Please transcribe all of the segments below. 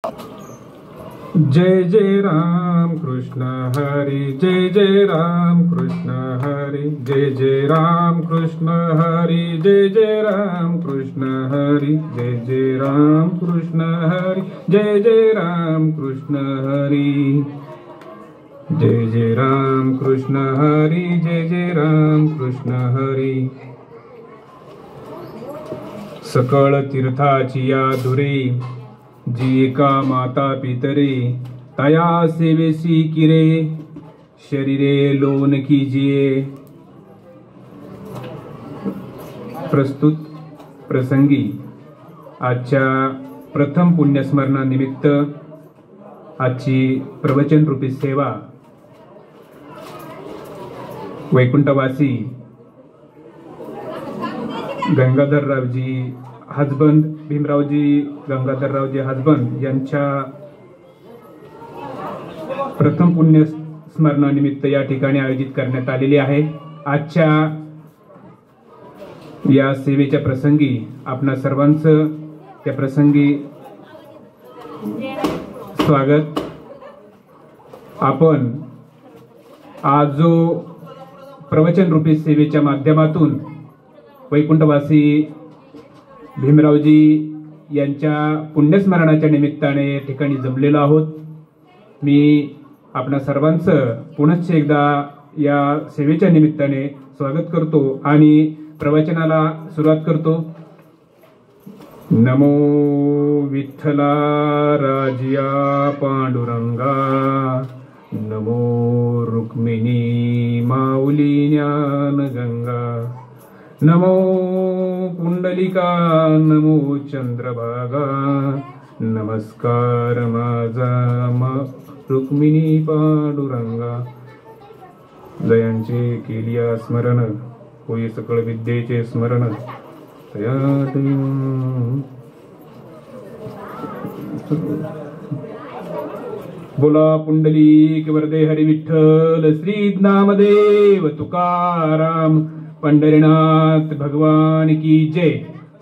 जय जय राम कृष्ण हरी, जय जय राम कृष्ण हरी, जय जय राम कृष्ण हरी, जय जय राम कृष्ण हरी, जय जय राम कृष्ण हरी, जय जय राम कृष्ण हरी, जय जय राम कृष्ण हरी, जय जय राम कृष्ण हरी। सकळ तीर्थाची या धुरे, जी एका माता पितरे, तया सेवेसी किरे, शरीरे लोन कीजिए। प्रस्तुत प्रसंगी आजच्या प्रथम पुण्यस्मरणानिमित्त आजची प्रवचन रूपी सेवा वैकुंठवासी गंगाधररावजी हजबंद, भीमरावजी गंगाधररावजी हजबंद यांच्या प्रथम पुण्य स्मरणानिमित्त या ठिकाणी आयोजित करण्यात आलेली आहे। आजच्या या सेवेच्या प्रसंगी आपणा सर्वांचं त्या प्रसंगी स्वागत। आपण आज जो प्रवचन रूपी सेवेच्या माध्यमातून वैकुंठवासी भीमरावजी यांच्या पुण्यस्मरणाच्या निमित्ताने या ठिकाणी जमलेलो आहोत। मी आपणा सर्वांचं पुनश्च एकदा या सेवेच्या निमित्ताने स्वागत करतो आणि प्रवचनाला सुरुवात करतो। नमो विठ्ठला राजिया पांडुरंगा, नमो रुक्मिणी माऊली ज्ञान गंगा, नमो पुंडलिका, नमो चंद्रभागा, नमस्कार माझा रुक्मिणी पांडुरंगा। जयांचे केलिया स्मरण, होई सकळ विद्येचे स्मरण, बोला पुंडलिक वरदे हरी विठ्ठल, श्री नामदेव तुकाराम, पंढरीनाथ भगवान की जय,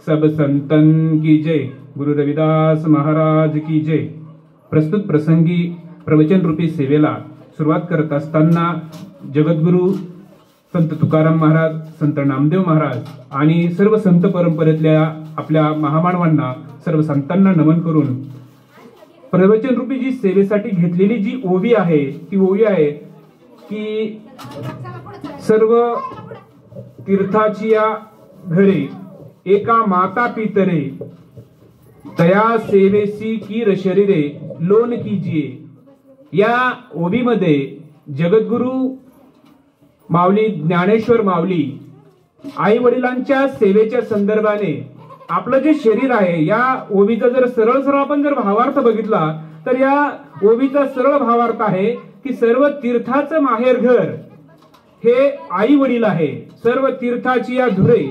सब संतन की जय, गुरु रविदास महाराज की जय। प्रस्तुत प्रसंगी प्रवचन रूपी सेवेला सुरुवात करत असताना जगद्गुरु संत तुकाराम महाराज, संत नामदेव महाराज आणि सर्व संत परंपरेतल्या आपल्या महामानवांना, सर्व संतांना नमन करून प्रवचन रूपी जी सेवेसाठी घेतलेली जी ओवी आहे ती ओवी आहे की सर्व तीर्थाची या घरे, एका माता पितरे, तया सेवेसी कीर शरीरे लोन कीजिए। या ओवीमध्ये जगद्गुरु माऊली ज्ञानेश्वर माऊली आई वडिलांच्या सेवेच्या संदर्भाने आपलं जे शरीर आहे, या ओवीचा जर सरळ सरळ आपण जर भावार्थ बघितला तर या ओवीचा सरळ भावार्थ आहे की सर्व तीर्थाचं माहेरघर हे आई वडील आहे। सर्व तीर्थाची या धुरे,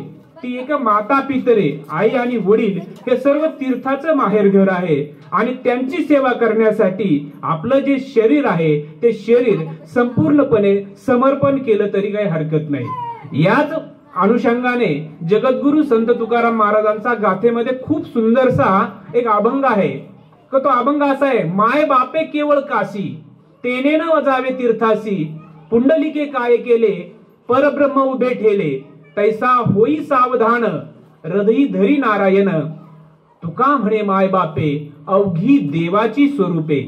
ती एक माता पितरे, आई आणि वडील हे सर्व तीर्थाचं माहेरघर आहे आणि त्यांची सेवा करण्यासाठी आपलं जे शरीर आहे ते शरीर संपूर्णपणे समर्पण केलं तरी काही हरकत नाही। याच अनुषंगाने जगद्गुरु संत तुकाराम महाराजांचा गाथेमध्ये खूप सुंदरसा एक अभंग आहे। तो अभंग असा आहे, माय बापे केवळ काशी, तेने न वजावे तीर्थासी, पुंडलिके काय केले, परब्रह्म उभे ठेले, तैसा होई सावधान, हृदयी धरी नारायण, तुका म्हणे माय बापे अवघी देवाची स्वरूपे।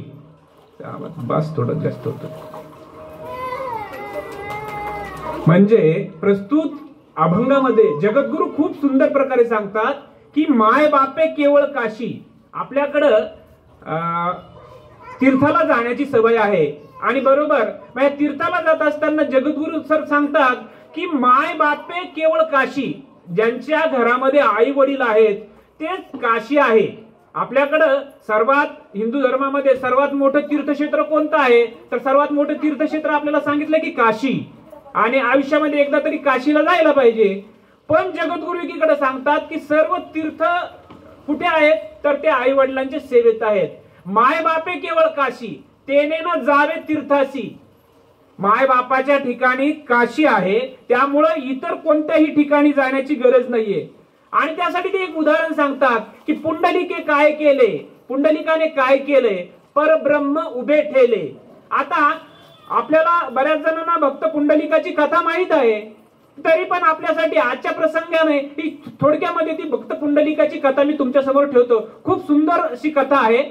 बस थोडं जास्त होतं। म्हणजे प्रस्तुत अभंगामध्ये जगद्गुरु खूप सुंदर प्रकारे सांगतात की माय बापे केवळ काशी, आपल्याकडं तीर्थाला जाण्याची सवय आहे आणि बरोबर तीर्थाला जात असताना जगद्गुरु सर सांगतात की माय बापे केवळ काशी, ज्यांच्या घरामध्ये आई वडील आहेत तेच काशी आहे। आपल्याकडं सर्वात हिंदू धर्मामध्ये सर्वात मोठं तीर्थक्षेत्र कोणतं आहे तर सर्वात मोठं तीर्थक्षेत्र आपल्याला सांगितलं की काशी, आणि आयुष्यामध्ये एकदा तरी काशीला जायला पाहिजे। पण जगद्गुरु एकीकडे सांगतात की सर्व तीर्थ कुठे आहेत तर ते आई वडिलांच्या सेवेत आहेत। माय बापे केवळ काशी, तेने न जावे तीर्थासी, माय बापाच्या ठिकाणी काशी आहे, त्यामुळे इतर कोणत्याही ठिकाणी जाण्याची गरज नाहीये। आणि त्यासाठी ते एक उदाहरण सांगतात की पुंडलिके काय केले, पुंडलिकाने काय केले, परब्रह्म उभे ठेले. आता आपल्याला बऱ्याच जणांना भक्त पुंडलिकाची कथा माहित आहे, तरी पण आपल्यासाठी आजच्या प्रसंगाने ही थोडक्यामध्ये ती भक्त पुंडलिकाची कथा मी तुमच्या समोर ठेवतो. खूप सुंदर अशी कथा आहे.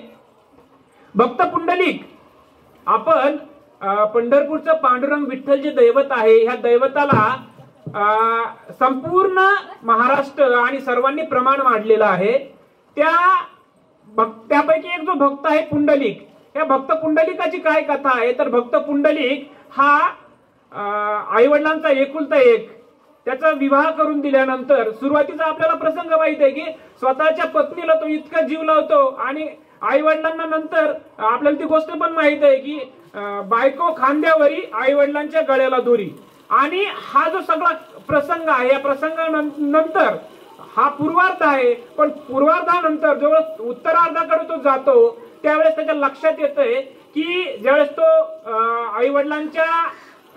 भक्त पुंडलिक, आपण पंढरपूरचं पांडुरंग विठ्ठल जे दैवत आहे, ह्या दैवताला संपूर्ण महाराष्ट्र आणि सर्वांनी प्रमाण मांडलेलं आहे. त्यापैकी एक जो भक्त आहे पुंडलिक, या भक्त पुंडलिकाची काय कथा आहे, तर भक्त पुंडलिक हा आई वडिलांचा एकुलता एक, त्याचा विवाह करून दिल्यानंतर सुरुवातीचा आपल्याला प्रसंग माहित आहे की स्वतःच्या पत्नीला तो इतका जीव लावतो आणि आई वडिलांना नंतर आपल्याला ती गोष्ट पण माहित आहे की बायको खांद्यावरी आई वडिलांच्या गळ्याला दोरी. आणि हा जो सगळा प्रसंग आहे, या प्रसंगानंतर हा पूर्वार्ध आहे, पण पूर्वार्धानंतर जेव्हा उत्तरार्धाकडे तो जातो त्यावेळेस त्याच्या लक्षात येतंय की ज्यावेळेस तो आई वडिलांच्या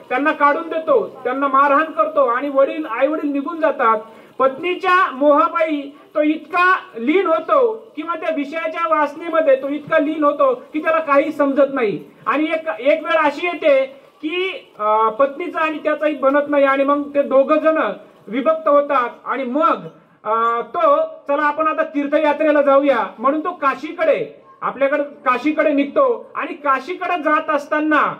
त्यांना काढून देतो, त्यांना मारहाण करतो आणि आई वडील निघून जातात, पत्नीच्या मोहापायी तो इतका लीन होतो किंवा त्या विषयाच्या वासनेमध्ये तो इतका लीन होतो की त्याला काही समजत नाही. आणि एक वेळ अशी येते की पत्नीचा आणि त्याचाही बनत नाही आणि मग ते दोघ जण विभक्त होतात. आणि मग तो चला आपण आता तीर्थयात्रेला जाऊया म्हणून तो काशीकडे निघतो. आणि काशीकडे जात असताना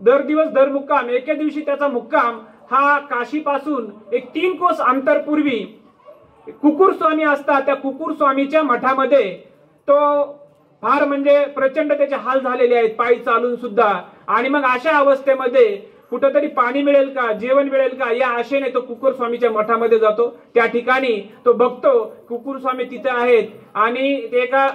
दर दिवस दर मुक्काम, एके दिवशी त्याचा मुक्काम हा काशीपासून एक 3 कोस अंतरपूर्वी कुकुर स्वामी असतात, त्या कुकुर स्वामीच्या मठामध्ये तो फार म्हणजे प्रचंड त्याचे हाल झालेले आहेत पायी चालून सुद्धा. आणि मग अशा अवस्थेमध्ये कुठेतरी पाणी मिळेल का, जेवण मिळेल का, या आशेने तो कुकुर स्वामीच्या मठामध्ये जातो. त्या ठिकाणी तो बघतो कुकुर स्वामी तिथे आहेत आणि ते एका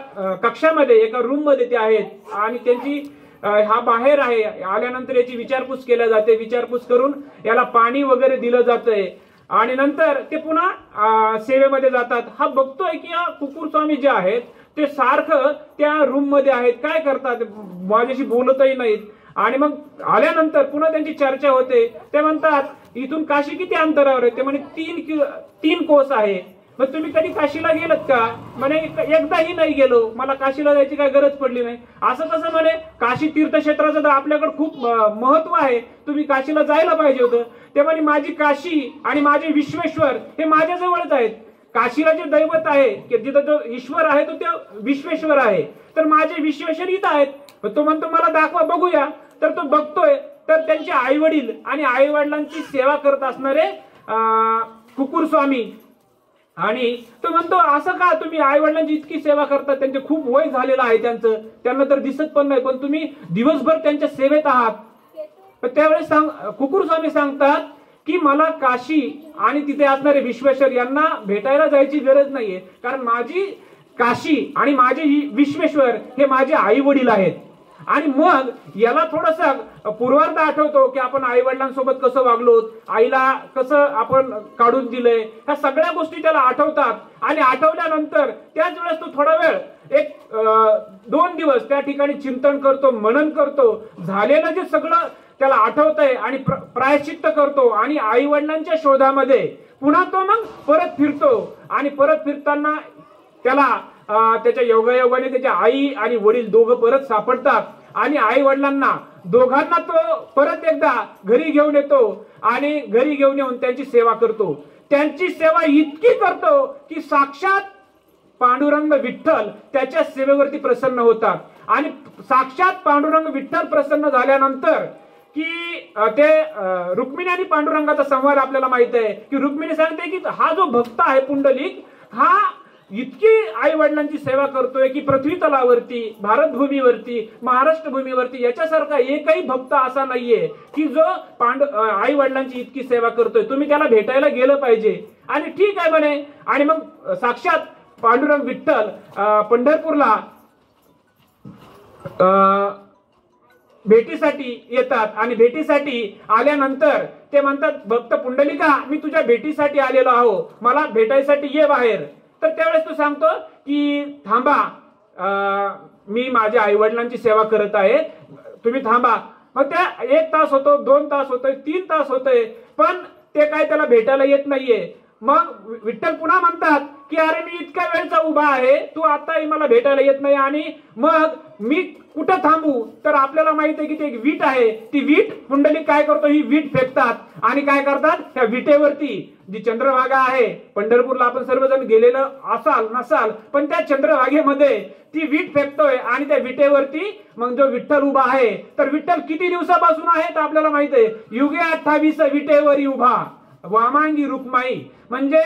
कक्षामध्ये, एका रूम मध्ये ते आहेत आणि त्यांची हा बाहेर आहे. आल्यानंतर याची विचारपूस केल्या जाते, विचारपूस करून याला पाणी वगैरे दिलं जातंय आणि नंतर ते पुन्हा सेवेमध्ये जातात. हा बघतोय की हा कुकुर स्वामी जे आहेत ते सारखं त्या रूम मध्ये आहेत, काय करतात, माझ्याशी बोलतही नाहीत. आणि मग आल्यानंतर पुन्हा त्यांची चर्चा होते. ते म्हणतात इथून काशी किती अंतरावर आहे, ते म्हणे 3 कोस आहे. मग तुम्ही कधी काशीला गेलात का, म्हणे एकदाही नाही गेलो, मला काशीला जायची काही गरज पडली नाही. असं कसं, म्हणे काशी तीर्थक्षेत्राचं तर आपल्याकडे खूप महत्व आहे, तुम्ही काशीला जायला पाहिजे होतं. ते म्हणे माझी काशी आणि माझे विश्वेश्वर हे माझ्या जवळच आहेत. काशीला जे दैवत आहे की जिथं जो ईश्वर आहे तो त्या विश्वेश्वर आहे, तर माझे विश्वेश्वर इथं आहेत. तो म्हणतो मला दाखवा बघूया. तर तो बघतोय तर त्यांचे आई वडील आणि आई वडिलांची सेवा करत असणारे कुकुर स्वामी. आणि तो म्हणतो असं का तुम्ही आई वडिलांची इतकी सेवा करता, त्यांचे खूप वय झालेलं आहे त्यांना तर दिसत पण नाही, पण तुम्ही दिवसभर त्यांच्या सेवेत आहात. त्यावेळेस कुकुर स्वामी सांगतात की मला काशी आणि तिथे असणारे विश्वेश्वर यांना भेटायला जायची गरज नाहीये, कारण माझी काशी आणि माझे विश्वेश्वर हे माझे आई वडील आहेत. आणि मग याला थोडस पूर्वार्ध आठवतो की आपण आई वडिलांसोबत कसं वागलो, आईला कसं आपण काढून दिलंय, ह्या सगळ्या गोष्टी त्याला आठवतात. आणि आठवल्यानंतर त्याच वेळेस तो थोडा वेळ 1-2 दिवस त्या ठिकाणी चिंतन करतो, मनन करतो, झालेलं जे सगळं त्याला आठवतंय आणि प्रायश्चित्त करतो. आणि आई वडिलांच्या शोधामध्ये पुन्हा तो मग परत फिरतो. आणि परत फिरताना त्याला त्याच्या योगायोगाने त्याच्या आई आणि वडील दोघं परत सापडतात. आणि आई वडिलांना दोघांना तो परत एकदा घरी घेऊन येतो आणि घरी घेऊन येऊन त्यांची सेवा करतो. त्यांची सेवा इतकी करतो की साक्षात पांडुरंग विठ्ठल त्याच्या सेवेवरती प्रसन्न होतात. आणि साक्षात पांडुरंग विठ्ठल प्रसन्न झाल्यानंतर की ते रुक्मिणी आणि पांडुरंगाचा संवाद आपल्याला माहित आहे की रुक्मिणी सांगते की हा जो भक्त आहे पुंडलिक, हा इतकी आई वडिलांची सेवा करतोय की पृथ्वी तलावरती, भारत भूमीवरती, महाराष्ट्र भूमीवरती याच्यासारखा एकही भक्त असा नाहीये की जो आई वडिलांची इतकी सेवा करतोय, तुम्ही त्याला भेटायला गेलं पाहिजे. आणि ठीक आहे म्हणे. आणि मग साक्षात पांडुरंग विठ्ठल पंढरपूरला भेटीसाठी येतात. आणि भेटीसाठी आल्यानंतर ते म्हणतात भक्त पुंडलिका, मी तुझ्या भेटीसाठी आलेलो आहो, मला भेटायसाठी ये बाहेर. तर त्यावेळेस तो सांगतो की थांबा, मी माझ्या आई वडिलांची सेवा करत आहे, तुम्ही थांबा. मग त्या 1 तास होतो, 2 तास होतोय, 3 तास होतोय, पण ते काय त्याला भेटायला येत नाहीये. मग विठ्ठल पुन्हा म्हणतात की अरे मी इतक्या वेळचा उभा आहे, तू आताही मला भेटायला येत नाही, आणि मग मी कुठं थांबू? तर आपल्याला माहित आहे की ते एक वीट आहे, ती वीट पुंडलिक काय करतो, ही वीट फेकतात आणि काय करतात, त्या विटेवरती जी चंद्रभागा आहे, पंढरपूरला आपण सर्वजण गेलेलं असाल नसाल, पण त्या चंद्रभागेमध्ये ती वीट फेकतोय आणि त्या विटेवरती मग जो विठ्ठल उभा आहे, तर विठ्ठल किती दिवसापासून आहे तर आपल्याला माहित आहे, युगे 28 विटेवरी उभा वामांगी रुक्माई. म्हणजे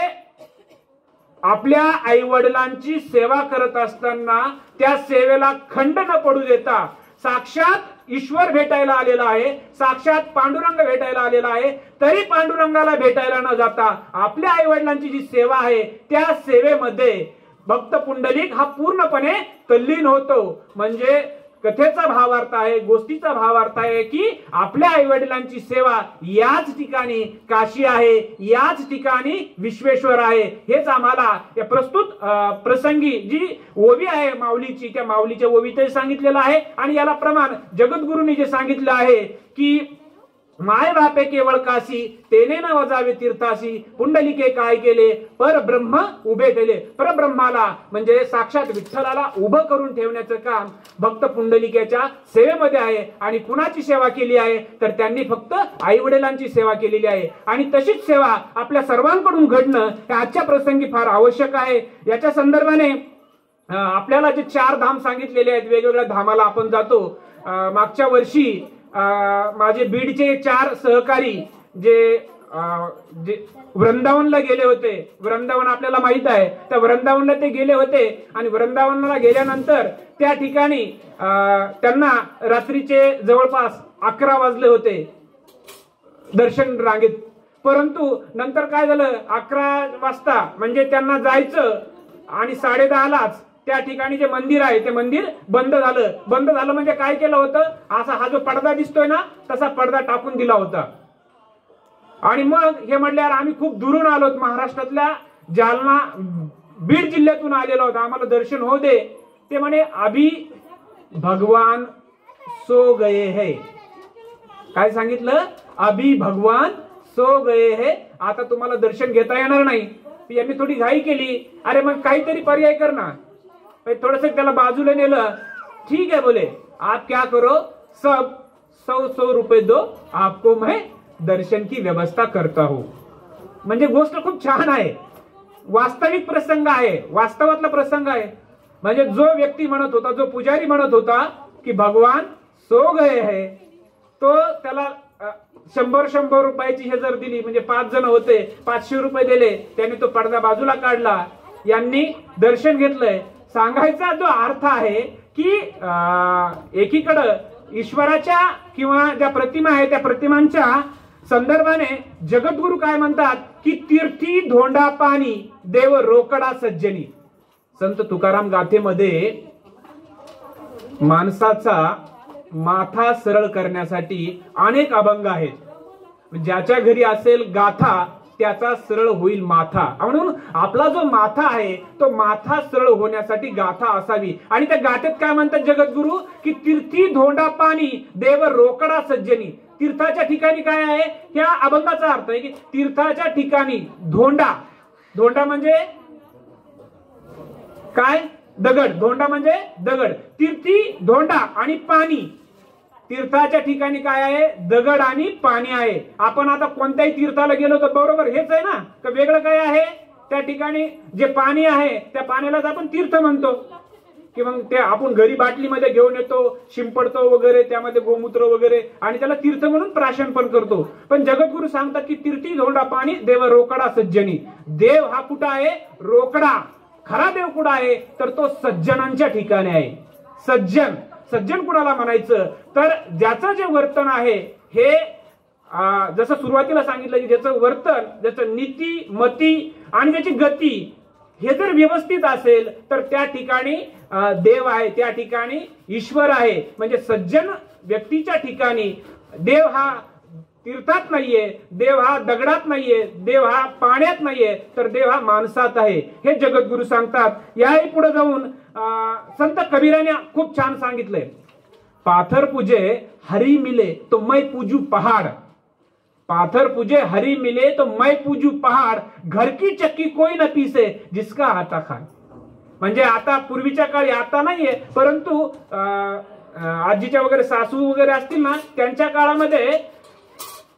आपल्या आई वडिलांची सेवा करत असताना त्या सेवेला खंड न पडू देता साक्षात ईश्वर भेटायला आलेला आहे, साक्षात पांडुरंग भेटायला आलेला आहे, तरी पांडुरंगाला भेटायला न जाता आपल्या आई वडिलांची जी सेवा आहे त्या सेवेमध्ये भक्त पुंडलिक हा पूर्णपणे तल्लीन होतो. म्हणजे कथेचा भावार्थ आहे, गोष्टीचा भावार्थ आहे की आपल्या आई वडिलांची सेवा याच ठिकाणी काशी आहे, याच ठिकाणी विश्वेश्वर आहे. हेच आम्हाला या प्रस्तुत प्रसंगी जी ओवी आहे माऊलीची, त्या माऊलीच्या ओवीतही सांगितलेलं आहे. आणि याला प्रमाण जगद्गुरूंनी जे सांगितलं आहे की माय बापे केवळ काशी, तेने न वजावे तीर्थाशी, पुंडलिके काय केले परब्रह्म उभे केले. परब्रह्माला म्हणजे साक्षात विठ्ठलाला उभं करून ठेवण्याचं काम भक्त पुंडलिकेच्या सेवेमध्ये आहे. आणि कुणाची सेवा केली आहे तर त्यांनी फक्त आई वडिलांची सेवा केलेली आहे. आणि तशीच सेवा आपल्या सर्वांकडून घडणं हे आजच्या प्रसंगी फार आवश्यक आहे. याच्या संदर्भाने आपल्याला जे 4 धाम सांगितलेले आहेत, वेगवेगळ्या धामाला आपण जातो. मागच्या वर्षी माझे बीडचे 4 सहकारी जे वृंदावनला गेले होते, वृंदावन आपल्याला माहित आहे, त्या वृंदावनला ते गेले होते. आणि वृंदावनला गेल्यानंतर त्या ठिकाणी त्यांना रात्रीचे जवळपास 11 वाजले होते दर्शन रांगेत. परंतु नंतर काय झालं, 11 वाजता म्हणजे त्यांना जायचं आणि 10:30लाच त्या ठिकाणी जे मंदिर आहे ते मंदिर बंद झालं. बंद झालं म्हणजे काय केलं होतं, असा हा जो पडदा दिसतोय ना तसा पडदा टाकून दिला होता. आणि मग हे म्हटल्यावर आम्ही खूप दुरून आलोत, महाराष्ट्रातल्या जालना बीड जिल्ह्यातून आलेलो आहोत, आम्हाला दर्शन होऊ दे. ते म्हणे अभी भगवान सो गए है. काय सांगितलं, अभी भगवान सो गए है, आता तुम्हाला दर्शन घेता येणार नाही. यांनी थोडी घाई केली, अरे मग काहीतरी पर्याय कर ना. थोडस त्याला बाजूला नेलं, ठीक है बोले आप क्या करो, सब 100 रुपये दो, आपको मैं दर्शन की व्यवस्था करता हूं. म्हणजे गोष्ट खूप छान आहे, वास्तविक प्रसंग आहे, वास्तवातला प्रसंग आहे. म्हणजे जो व्यक्ती म्हणत होता, जो पुजारी म्हणत होता की भगवान सो गए है, तो त्याला 100 रुपयाची हे जर दिली, म्हणजे 5 जण होते, 500 रुपये दिले, त्याने तो पडदा बाजूला काढला, यांनी दर्शन घेतलंय. सांगायचा जो अर्थ आहे की एकीकडं ईश्वराच्या किंवा ज्या प्रतिमा आहे त्या प्रतिमांच्या संदर्भाने जगद्गुरु काय म्हणतात की तीर्थी धोंडा पाणी देव रोकडा सज्जनी. संत तुकाराम गाथेमध्ये माणसाचा माथा सरळ करण्यासाठी अनेक अभंग आहेत. ज्याच्या घरी असेल गाथा त्याचा सरळ होईल माथा. म्हणून आपला जो माथा आहे तो माथा सरळ होण्यासाठी गाथा असावी. आणि त्या गाथेत काय म्हणतात जगद्गुरु की तीर्थी धोंडा पाणी देव रोकडा सज्जनी. तीर्थाच्या ठिकाणी काय आहे, त्या अभंगाचा अर्थ आहे की तीर्थाच्या ठिकाणी धोंडा, धोंडा म्हणजे काय, दगड, धोंडा म्हणजे दगड, तीर्थी धोंडा आणि पाणी. तीर्थाच्या ठिकाणी काय आहे, दगड आणि पाणी आहे. आपण आता कोणत्याही तीर्थाला गेलो तर बरोबर हेच आहे ना, तर वेगळं काय आहे, त्या ठिकाणी जे पाणी आहे त्या पाण्यालाच आपण तीर्थ म्हणतो. की मग ते आपण घरी बाटलीमध्ये घेऊन येतो, शिंपडतो वगैरे, त्यामध्ये गोमूत्र वगैरे, आणि त्याला तीर्थ म्हणून प्राशन पण करतो. पण जगद्गुरु सांगतात की तीर्थी धोंडा पाणी देव रोकडा सज्जनी. देव हा कुठं आहे, रोकडा. खरा देव कुठं आहे तर तो सज्जनांच्या ठिकाणी आहे. सज्जन, सज्जन कुणाला म्हणायचं तर ज्याचं जे वर्तन आहे हे जसं सुरुवातीला सांगितलं की ज्याचं वर्तन, ज्याचं नीती मती आणि ज्याची गती हे जर व्यवस्थित असेल तर त्या ठिकाणी देव आहे, त्या ठिकाणी ईश्वर आहे. म्हणजे सज्जन व्यक्तीच्या ठिकाणी देव हा तीर्थात नाहीये, देव हा दगडात नाहीये, देव हा पाण्यात नाहीये, तर देव हा माणसात आहे. हे जगद्गुरु सांगतात. याही पुढे जाऊन संत कबीराने खूप छान सांगितलंय, पाथर पूजे हरी मिले तो मैं पूजू पहाड़. पाथर पूजे हरी मिले तो मैं पूजू पहाड, घर की चक्की कोई न पीसे जिसका हाता खाय. म्हणजे आता पूर्वीच्या काळी, आता नाहीये, परंतु आजीच्या वगैरे सासू वगैरे असतील ना, त्यांच्या काळामध्ये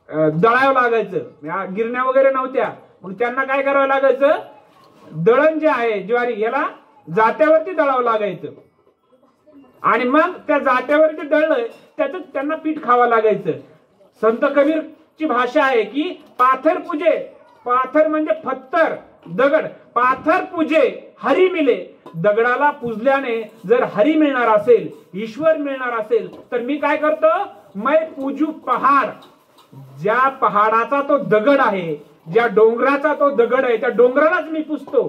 दळावं लागायचं. गिरण्या वगैरे नव्हत्या, मग त्यांना काय करावं लागायचं, दळण जे आहे ज्वारी याला जात्यावरती दळावं लागायचं. आणि मग त्या जात्यावरती दळलं त्याचं त्यांना पीठ खावं लागायचं. संत कबीरची भाषा आहे की पाथर पूजे, पाथर म्हणजे पत्थर, दगड, पाथर पूजे हरी मिले. दगडाला पूजल्याने जर हरी मिळणार असेल, ईश्वर मिळणार असेल, तर मी काय करतो, मैं पूजू पहाड. ज्या पहाडाचा तो दगड आहे, ज्या डोंगराचा तो दगड आहे, त्या डोंगरालाच मी पुजतो.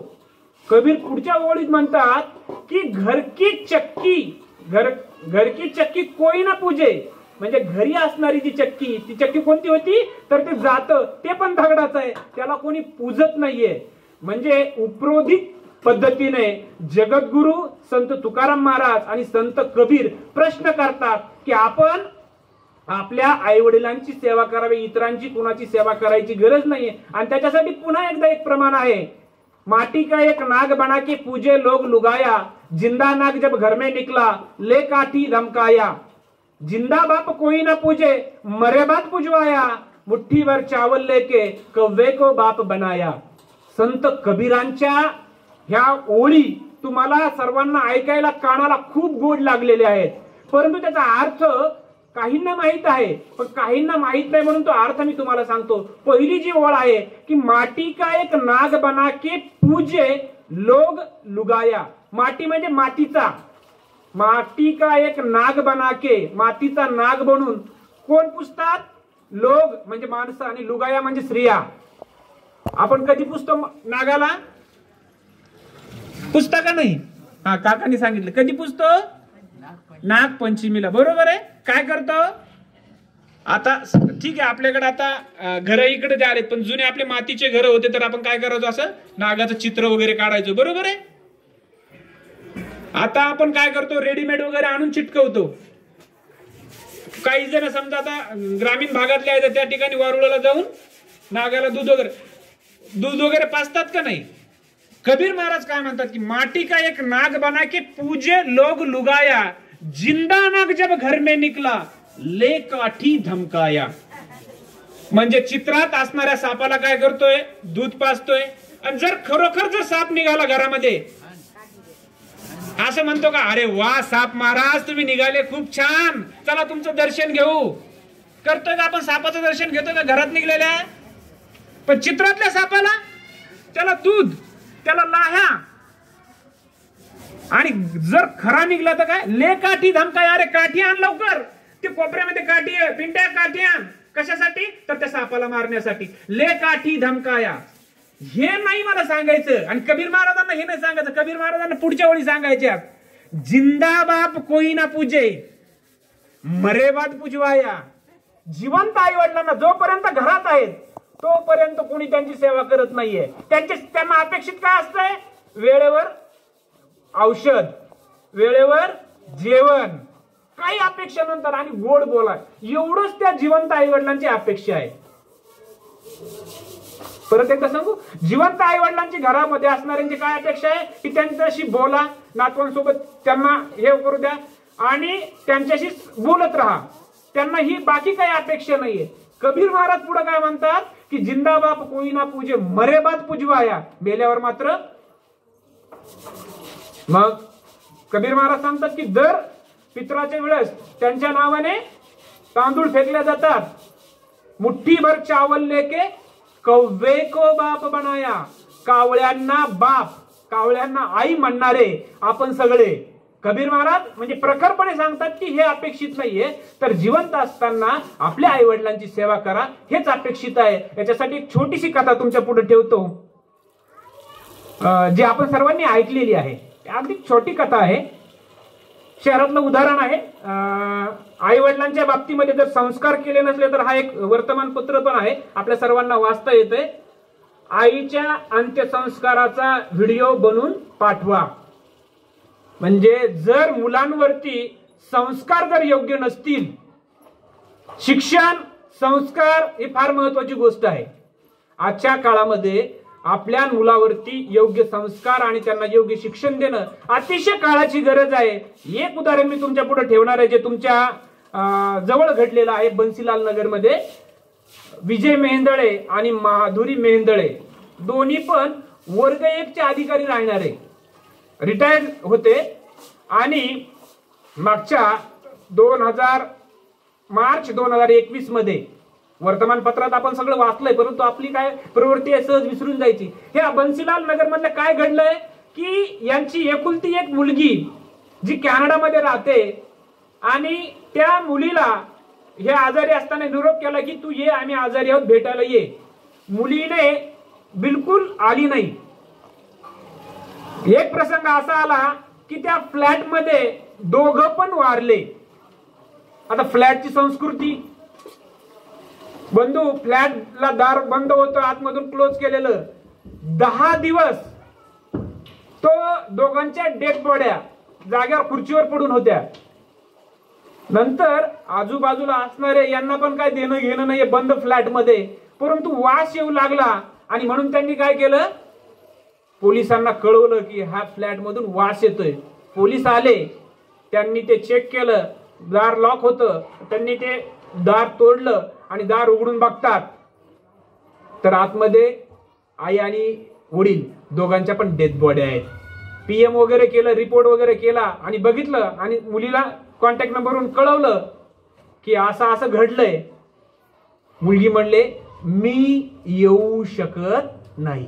कबीर पुढच्या ओळीत म्हणतात की घर की चक्की, घर की चक्की कोई ना पूजे. म्हणजे घरी असणारी जी चक्की, ती चक्की कोणती होती, तर ते जातं, ते पण दगडाचं आहे, त्याला कोणी पूजत नाहीये. म्हणजे उपरोधिक पद्धतीने जगद्गुरु संत तुकाराम महाराज आणि संत कबीर प्रश्न करतात की आपण आपल्या आई वडिलांची सेवा करावी, इतरांची कुणाची सेवा करायची गरज नाहीये. आणि त्याच्यासाठी पुन्हा एकदा एक प्रमाण आहे, माटी का एक नाग बना के पूजे लोग लुगाया, जिंदा नाग जब घर में निकला ले काठी धमकाया. जिंदा बाप कोई ना पूजे मरे बाप पुजवाया, मुट्ठी भर चावल लेके कव्वे को बाप बनाया. संत कबीरांच्या ह्या ओळी तुम्हाला सर्वांना ऐकायला कानाला खूप गोड लागलेल्या आहेत, परंतु त्याचा अर्थ काहींना माहित आहे, पण काहींना माहित नाही, म्हणून तो अर्थ मी तुम्हाला सांगतो. पहिली जी ओळ आहे की माटी का एक नाग बना के पूजे लोग लुगाया. माटी म्हणजे मातीचा, माटी का एक नाग बना के, मातीचा नाग बनून कोण पुजतात, लोग म्हणजे माणसं, आणि लुगाया म्हणजे स्त्रिया. आपण कधी पुजतो नागाला, पुजता का नाही? हा, काकांनी सांगितलं कधी पुजतो, नागपंचमीला, बरोबर आहे. काय करतो आता, ठीक आहे, आपल्याकडे आता घर इकडे जे आलेत, पण जुने आपले मातीचे घर होते, तर आपण काय करायचो, असं नागाचं चित्र वगैरे काढायचो, बरोबर आहे. आता आपण काय करतो, रेडीमेड वगैरे आणून चिटकवतो. काही जण समजा आता ग्रामीण भागातले आहेत, त्या ठिकाणी वारुळाला जाऊन नागाला दूध वगैरे पाजतात का नाही. कबीर महाराज काय म्हणतात की माटी का एक नाग बना के पूजे लोग लुगाया, जिंदा नाग जब घर में निकला ले काठी धमकाया. म्हणजे चित्रात असणाऱ्या सापाला काय करतोय, दूध पाजतोय. आणि जर खरोखर जर साप निघाला घरामध्ये, असं म्हणतो का, अरे वा साप महाराज तुम्ही निघाले, खूप छान, चला तुमचं दर्शन घेऊ. करतोय का आपण सापाचं दर्शन घेतोय का घरात निघलेल्या? पण चित्रातल्या सापाला त्याला दूध, त्याला लाह्या, आणि जर खरा निघला तर काय, ले काठी धमकाय. अरे काठी आण लवकर, ते कोपऱ्यामध्ये काठी आहे, पिंट्या काठी आण. कशासाठी, तर त्या सापाला मारण्यासाठी. ले काठी धमकाया. हे नाही मला सांगायचं, आणि कबीर महाराजांना हे नाही सांगायचं. कबीर महाराजांना पुढच्या वेळी सांगायच्या, जिंदा बाप कोई ना पूजे मरे बाप पुजवाया. जिवंत आई वडिलांना जोपर्यंत घरात आहेत तोपर्यंत कोणी त्यांची सेवा करत नाहीये. त्यांना अपेक्षित काय असतंय, वेळेवर औषध, वेळेवर जेवण, काही अपेक्षा नंतर, आणि गोड बोला, एवढंच त्या जिवंत आई वडिलांची अपेक्षा आहे. परत एकदा सांगू, जिवंत आई वडिलांची घरामध्ये असणाऱ्यांची काय अपेक्षा आहे की त्यांच्याशी बोला, नातवांसोबत त्यांना हे करू द्या, आणि त्यांच्याशी बोलत राहा. त्यांना ही बाकी काही अपेक्षा नाहीये. कबीर महाराज पुढे काय म्हणतात की जिंदा बाप कोई ना पूजे मरे बाप पुजवाया. मेल्यावर मात्र, मग कबीर महाराज सांगतात की दर पितराच्या वेळेस त्यांच्या नावाने तांदूळ फेकले जातात. मुठ्ठीभर चावल लेके कव्वे को बाप बनाया. कावळ्यांना बाप, कावळ्यांना आई म्हणणारे आपण सगळे. कबीर महाराज म्हणजे प्रखरपणे सांगतात की हे अपेक्षित नाहीये, तर जिवंत असताना आपल्या आई वडिलांची सेवा करा, हेच अपेक्षित आहे. याच्यासाठी एक छोटीशी कथा तुमच्या पुढे ठेवतो, जी आपण सर्वांनी ऐकलेली आहे. अगदी छोटी कथा आहे, शहरातलं उदाहरण आहे. आई वडिलांच्या बाबतीमध्ये जर संस्कार केले नसले तर हा एक वर्तमानपत्र पण आहे, आपल्या सर्वांना वाचता येते. आईच्या अंत्यसंस्काराचा व्हिडिओ बनवून पाठवा. म्हणजे जर मुलांवरती संस्कार जर योग्य नसतील, शिक्षण संस्कार ही फार महत्वाची गोष्ट आहे. आजच्या काळामध्ये आपल्या मुलावरती योग्य संस्कार आणि त्यांना योग्य शिक्षण देणं अतिशय काळाची गरज आहे. एक उदाहरण मी तुमच्या पुढे ठेवणार आहे, जे तुमच्या जवळ घडलेलं आहे. बन्सीलाल नगरमध्ये विजय मेहेंदळे आणि माधुरी मेहेंदळे दोन्ही पण वर्ग 1 चे अधिकारी राहणारे रिटायर्ड होते आणि मागच्या मार्च 2021 मध्ये वर्तमानपत्रात आपण सगळं वाचलंय, परंतु आपली काय प्रवृत्ती आहे सहज विसरून जायची. ह्या बन्सीलाल नगर मधलं काय घडलंय की यांची एकुलती एक मुलगी जी कॅनडामध्ये राहते आणि त्या मुलीला हे आजारी असताना निरोप केला की तू ये, आम्ही आजारी आहोत, भेटायला ये. मुलीने बिलकुल आली नाही. एक प्रसंग असा आला की त्या फ्लॅटमध्ये दोघं पण वारले. आता फ्लॅटची संस्कृती, बंधू फ्लॅटला दार बंद होतं, आतमधून क्लोज केलेलं. 10 दिवस तो दोघांच्या डेड बॉड्या जागेवर खुर्चीवर पडून होत्या. नंतर आजूबाजूला असणारे यांना पण काय देणं घेणं नाहीये बंद फ्लॅट मध्ये, परंतु वास येऊ लागला आणि म्हणून त्यांनी काय केलं, पोलिसांना कळवलं की हा फ्लॅट मधून वास येतोय. पोलीस आले, त्यांनी ते चेक केलं, दार लॉक होतं. त्यांनी ते दार तोडलं आणि दार उघडून बघतात तर आतमध्ये आई आणि वडील दोघांच्या पण डेथ बॉडी आहेत. PM वगैरे केलं, रिपोर्ट वगैरे केला आणि बघितलं आणि मुलीला कॉन्टॅक्ट नंबरवरून कळवलं की असं असं घडलंय. मुलगी म्हणले मी येऊ शकत नाही.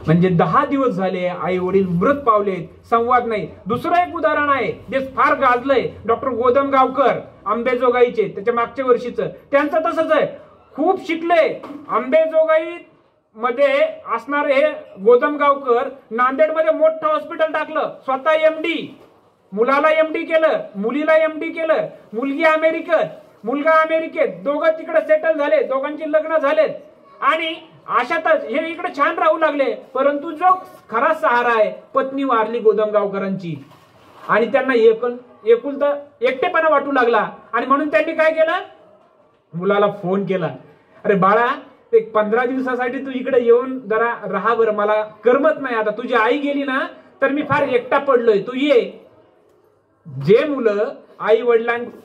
म्हणजे 10 दिवस झाले आई वडील मृत पावलेत, संवाद नाही. दुसरं एक उदाहरण आहे जे फार गाजलंय, डॉक्टर गोदमगावकर अंबेजोगाईचे, त्याच्या मागच्या वर्षीचं. त्यांचं तसंच आहे, खूप शिकले. अंबेजोगाई मध्ये असणारे हे गोदमगावकर नांदेडमध्ये मोठं हॉस्पिटल टाकलं. स्वतः MD, मुलाला MD केलं, मुलीला MD केलं. मुलगी अमेरिकेत, मुलगा अमेरिकेत, दोघं तिकडे सेटल झाले, दोघांची लग्न झालेत आणि अशातच हे इकडे छान राहू लागले. परंतु जो खरा सहारा आहे, पत्नी वारली गोदमगावकरांची आणि त्यांना एकुलता एकटेपणा वाटू लागला आणि म्हणून त्यांनी काय केलं, मुलाला फोन केला, अरे बाळा एक 15 दिवसासाठी तू इकडे येऊन जरा राहा बरं, मला करमत नाही. आता तुझी आई गेली ना तर मी फार एकटा पडलोय, तू ये. जे मुलं आई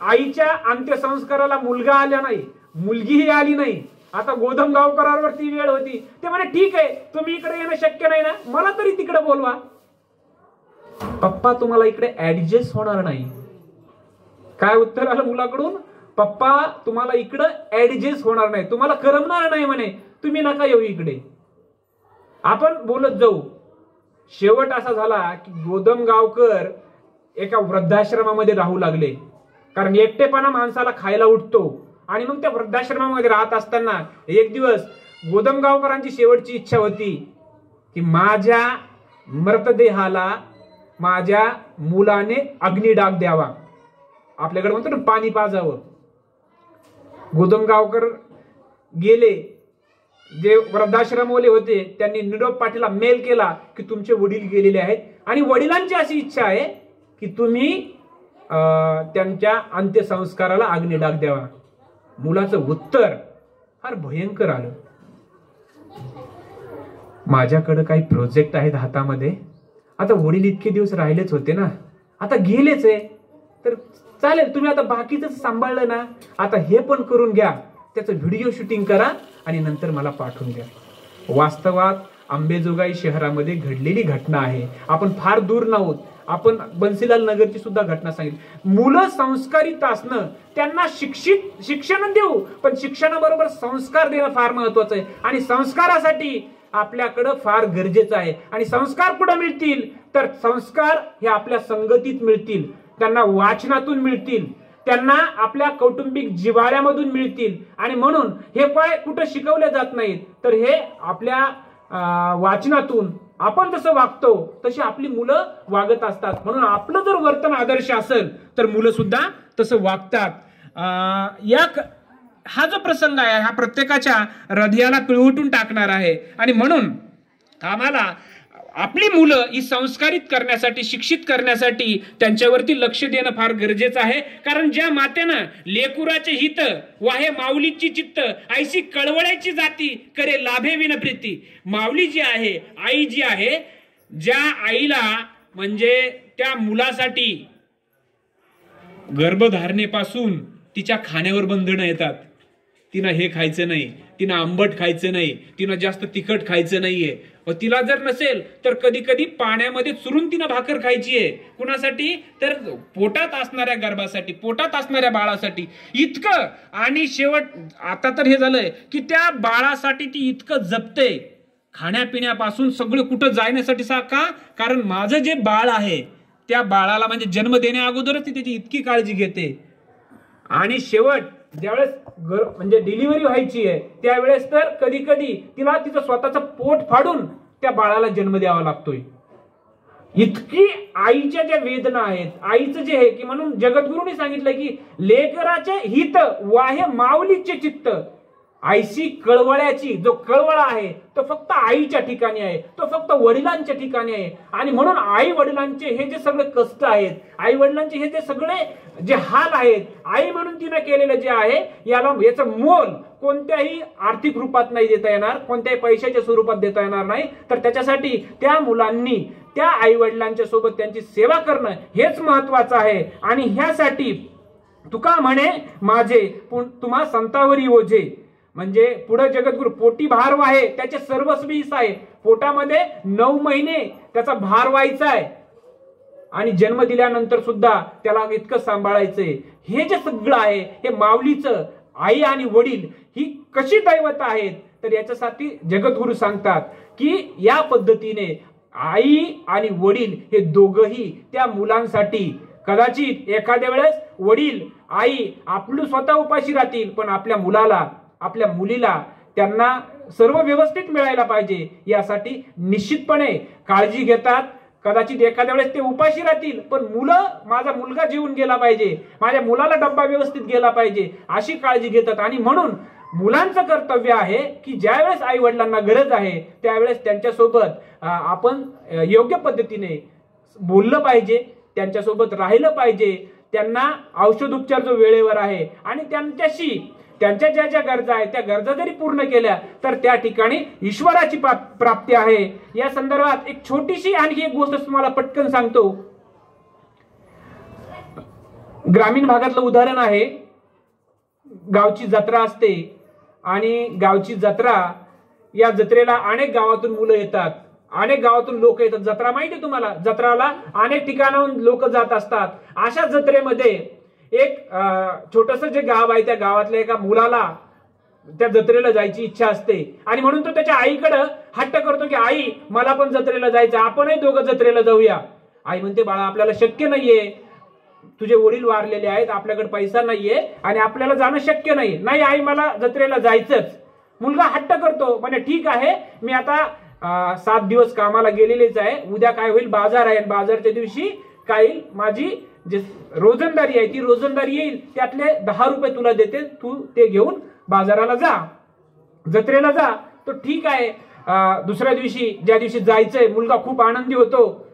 आईच्या अंत्यसंस्काराला मुलगा आला नाही, मुलगीही आली नाही. आता गोदमगावकरांवरती वेळ होती, ते म्हणे ठीक आहे तुम्ही इकडे येणं शक्य नाही ना, मला तरी तिकडे बोलवा. पप्पा तुम्हाला इकडे ऍडजस्ट होणार नाही. काय उत्तर आलं मुलाकडून, पप्पा तुम्हाला इकडे ऍडजस्ट होणार नाही, तुम्हाला करमणार नाही म्हणे, तुम्ही नका येऊ इकडे, आपण बोलत जाऊ. शेवट असा झाला की गोदमगावकर एका वृद्धाश्रमामध्ये राहू लागले, कारण एकटेपणा माणसाला खायला उठतो. आणि मग त्या वृद्धाश्रमामध्ये राहत असताना एक दिवस गोदमगावकरांची शेवटची इच्छा होती की माझ्या मृतदेहाला माझ्या मुलाने अग्निडाग द्यावा, आपल्याकडे म्हणतो ना पाणी पाजावं. गोदमगावकर गेले, जे वृद्धाश्रमवाले होते त्यांनी निरोप पाटीलला मेल केला की तुमचे वडील गेलेले आहेत आणि वडिलांची अशी इच्छा आहे की तुम्ही त्यांच्या अंत्यसंस्काराला अग्निडाग द्यावा. मुलाचं उत्तर फार भयंकर आलं, माझ्याकडे काही प्रोजेक्ट आहेत हातामध्ये, आता वडील इतके दिवस राहिलेच होते ना, आता गेलेच आहे, तर चालेल तुम्ही आता बाकीचं सांभाळलं ना, आता हे पण करून घ्या, त्याचं व्हिडिओ शूटिंग करा आणि नंतर मला पाठवून द्या. वास्तवात अंबेजोगाई शहरामध्ये घडलेली घटना आहे, आपण फार दूर नाहोत. आपण बन्सीलाल नगरची सुद्धा घटना सांगितली. मुलं संस्कारित असणं, त्यांना शिक्षण देऊ, पण शिक्षणाबरोबर संस्कार देणं फार महत्वाचं आहे. आणि संस्कारासाठी आपल्याकडं फार गरजेचं आहे. आणि संस्कार कुठं मिळतील, तर संस्कार हे आपल्या संगतीत मिळतील, त्यांना वाचनातून मिळतील, त्यांना आपल्या कौटुंबिक जिव्हाळ्यामधून मिळतील. आणि म्हणून हे काय कुठं शिकवले जात नाहीत, तर हे आपल्या वाचनातून आपण जसं वागतो तशी आपली मुलं वागत असतात. म्हणून आपलं जर वर्तन आदर्श असेल तर मुलं सुद्धा तसं वागतात. हा जो प्रसंग आहे हा प्रत्येकाच्या हृदयाला पिळवटून टाकणार आहे. आणि म्हणून आम्हाला आपली मुलं ही संस्कारित करण्यासाठी, शिक्षित करण्यासाठी त्यांच्यावरती लक्ष देणं फार गरजेचं आहे. कारण ज्या मातेनं लेकुराचे हित वाहे माऊलीची चित्त ऐशी कळवळ्याची जाती करे लाभे विन प्रीती. माऊली जी आहे, आई जी आहे, ज्या आईला म्हणजे त्या मुलासाठी गर्भधारणेपासून तिच्या खाण्यावर बंधनं येतात. तिनं हे खायचं नाही, तिनं आंबट खायचं नाही, तिनं जास्त तिखट खायचं नाहीये. व तिला जर नसेल तर कधी कधी पाण्यामध्ये चुरून तिनं भाकर खायची आहे. कुणासाठी? तर पोटात असणाऱ्या गर्भासाठी, पोटात असणाऱ्या बाळासाठी. इतकं आणि शेवट आता तर हे झालंय की त्या बाळासाठी ती इतकं जपते, खाण्यापिण्यापासून सगळं कुठं जाण्यासाठी का? कारण माझं जे बाळ आहे त्या बाळाला म्हणजे जन्म देण्या अगोदरच ती त्याची इतकी काळजी घेते. आणि शेवट ज्यावेळेस म्हणजे डिलिव्हरी व्हायची आहे त्यावेळेस तर कधी कधी तिला तिचं स्वतःचं पोट फाडून त्या बाळाला जन्म द्यावा लागतोय. इतकी आईच्या ज्या वेदना आहेत, आईचं जे आहे की म्हणून जगद्गुरूंनी सांगितलं की लेकराचे हित वाहे माऊलीचे चित्त ऐशी कळवळ्याची. जो कळवळा आहे तो फक्त आईच्या ठिकाणी आहे, तो फक्त वडिलांच्या ठिकाणी आहे. आणि म्हणून आई वडिलांचे हे जे सगळे कष्ट आहेत, आई वडिलांचे हे जे सगळे जे हाल आहेत, आई म्हणून तिने केलेलं जे आहे याचं मोल कोणत्याही आर्थिक रूपात नाही देता येणार, कोणत्याही पैशाच्या स्वरूपात देता येणार नाही. तर त्याच्यासाठी त्या मुलांनी त्या आई वडिलांच्या सोबत त्यांची सेवा करणं हेच महत्वाचं आहे. आणि ह्यासाठी तुका म्हणे माझे तुम्हा संतावरी ओझे. म्हणजे पुढे जगद्गुरु पोटी भार वाहे त्याचे सर्वस्वी आहे. पोटामध्ये 9 महिने त्याचा भार व्हायचा आहे आणि जन्म दिल्यानंतर सुद्धा त्याला इतकं सांभाळायचंय. हे जे सगळं आहे हे माऊलीचं आई आणि वडील ही कशी दैवत आहेत तर याच्यासाठी जगद्गुरु सांगतात की या पद्धतीने आई आणि वडील हे दोघही त्या मुलांसाठी कदाचित एखाद्या वेळेस वडील आई आपलं स्वतः उपाशी राहतील पण आपल्या मुलाला, आपल्या मुलीला त्यांना सर्व व्यवस्थित मिळायला पाहिजे यासाठी निश्चितपणे काळजी घेतात. कदाचित एखाद्या वेळेस ते उपाशी राहतील पण माझा मुलगा जेवून गेला पाहिजे, माझ्या मुलाला डब्बा व्यवस्थित गेला पाहिजे अशी काळजी घेतात. आणि म्हणून मुलांचं कर्तव्य आहे की ज्यावेळेस आई वडिलांना गरज आहे त्यावेळेस त्यांच्यासोबत आपण योग्य पद्धतीने बोललं पाहिजे, त्यांच्यासोबत राहिलं पाहिजे. त्यांना औषध उपचार जो वेळेवर आहे आणि त्यांच्या ज्या ज्या गरजा आहेत त्या गरजा जरी पूर्ण केल्या तर त्या ठिकाणी ईश्वराची प्राप्ती आहे. या संदर्भात एक छोटीशी आणखी एक गोष्ट तुम्हाला पटकन सांगतो. ग्रामीण भागातलं उदाहरण आहे. गावची जत्रा असते आणि गावची जत्रा, या जत्रेला अनेक गावातून मुलं येतात, अनेक गावातून लोक येतात. जत्रा माहिती आहे तुम्हाला, जत्राला अनेक ठिकाणाहून लोक जात असतात. अशा जत्रेमध्ये एक छोटस जे गाव आहे त्या गावातल्या एका मुलाला त्या जत्रेला जायची इच्छा असते आणि म्हणून तो त्याच्या आईकडे हट्ट करतो की आई मला पण जत्रेला जायचं, आपणही दोघं जत्रेला जाऊया. आई म्हणते बाळा आपल्याला शक्य नाहीये, तुझे वडील वारलेले आहेत, आपल्याकडे पैसा नाहीये आणि आपल्याला जाणं शक्य नाही. नाही आई मला जत्रेला जायचंच. मुलगा हट्ट करतो, म्हणजे ठीक आहे मी आता 7 दिवस कामाला गेलेलेच आहे, उद्या काय होईल बाजार आहे, बाजारच्या दिवशी काही माझी जे रोजंदारी आहे ती रोजंदारी येईल, त्यातले 10 रुपये तुला देते, तू ते घेऊन बाजाराला जा, जत्रेला जा. तो ठीक आहे. दुसऱ्या दिवशी ज्या दिवशी जायचंय मुलगा खूप आनंदी होतो.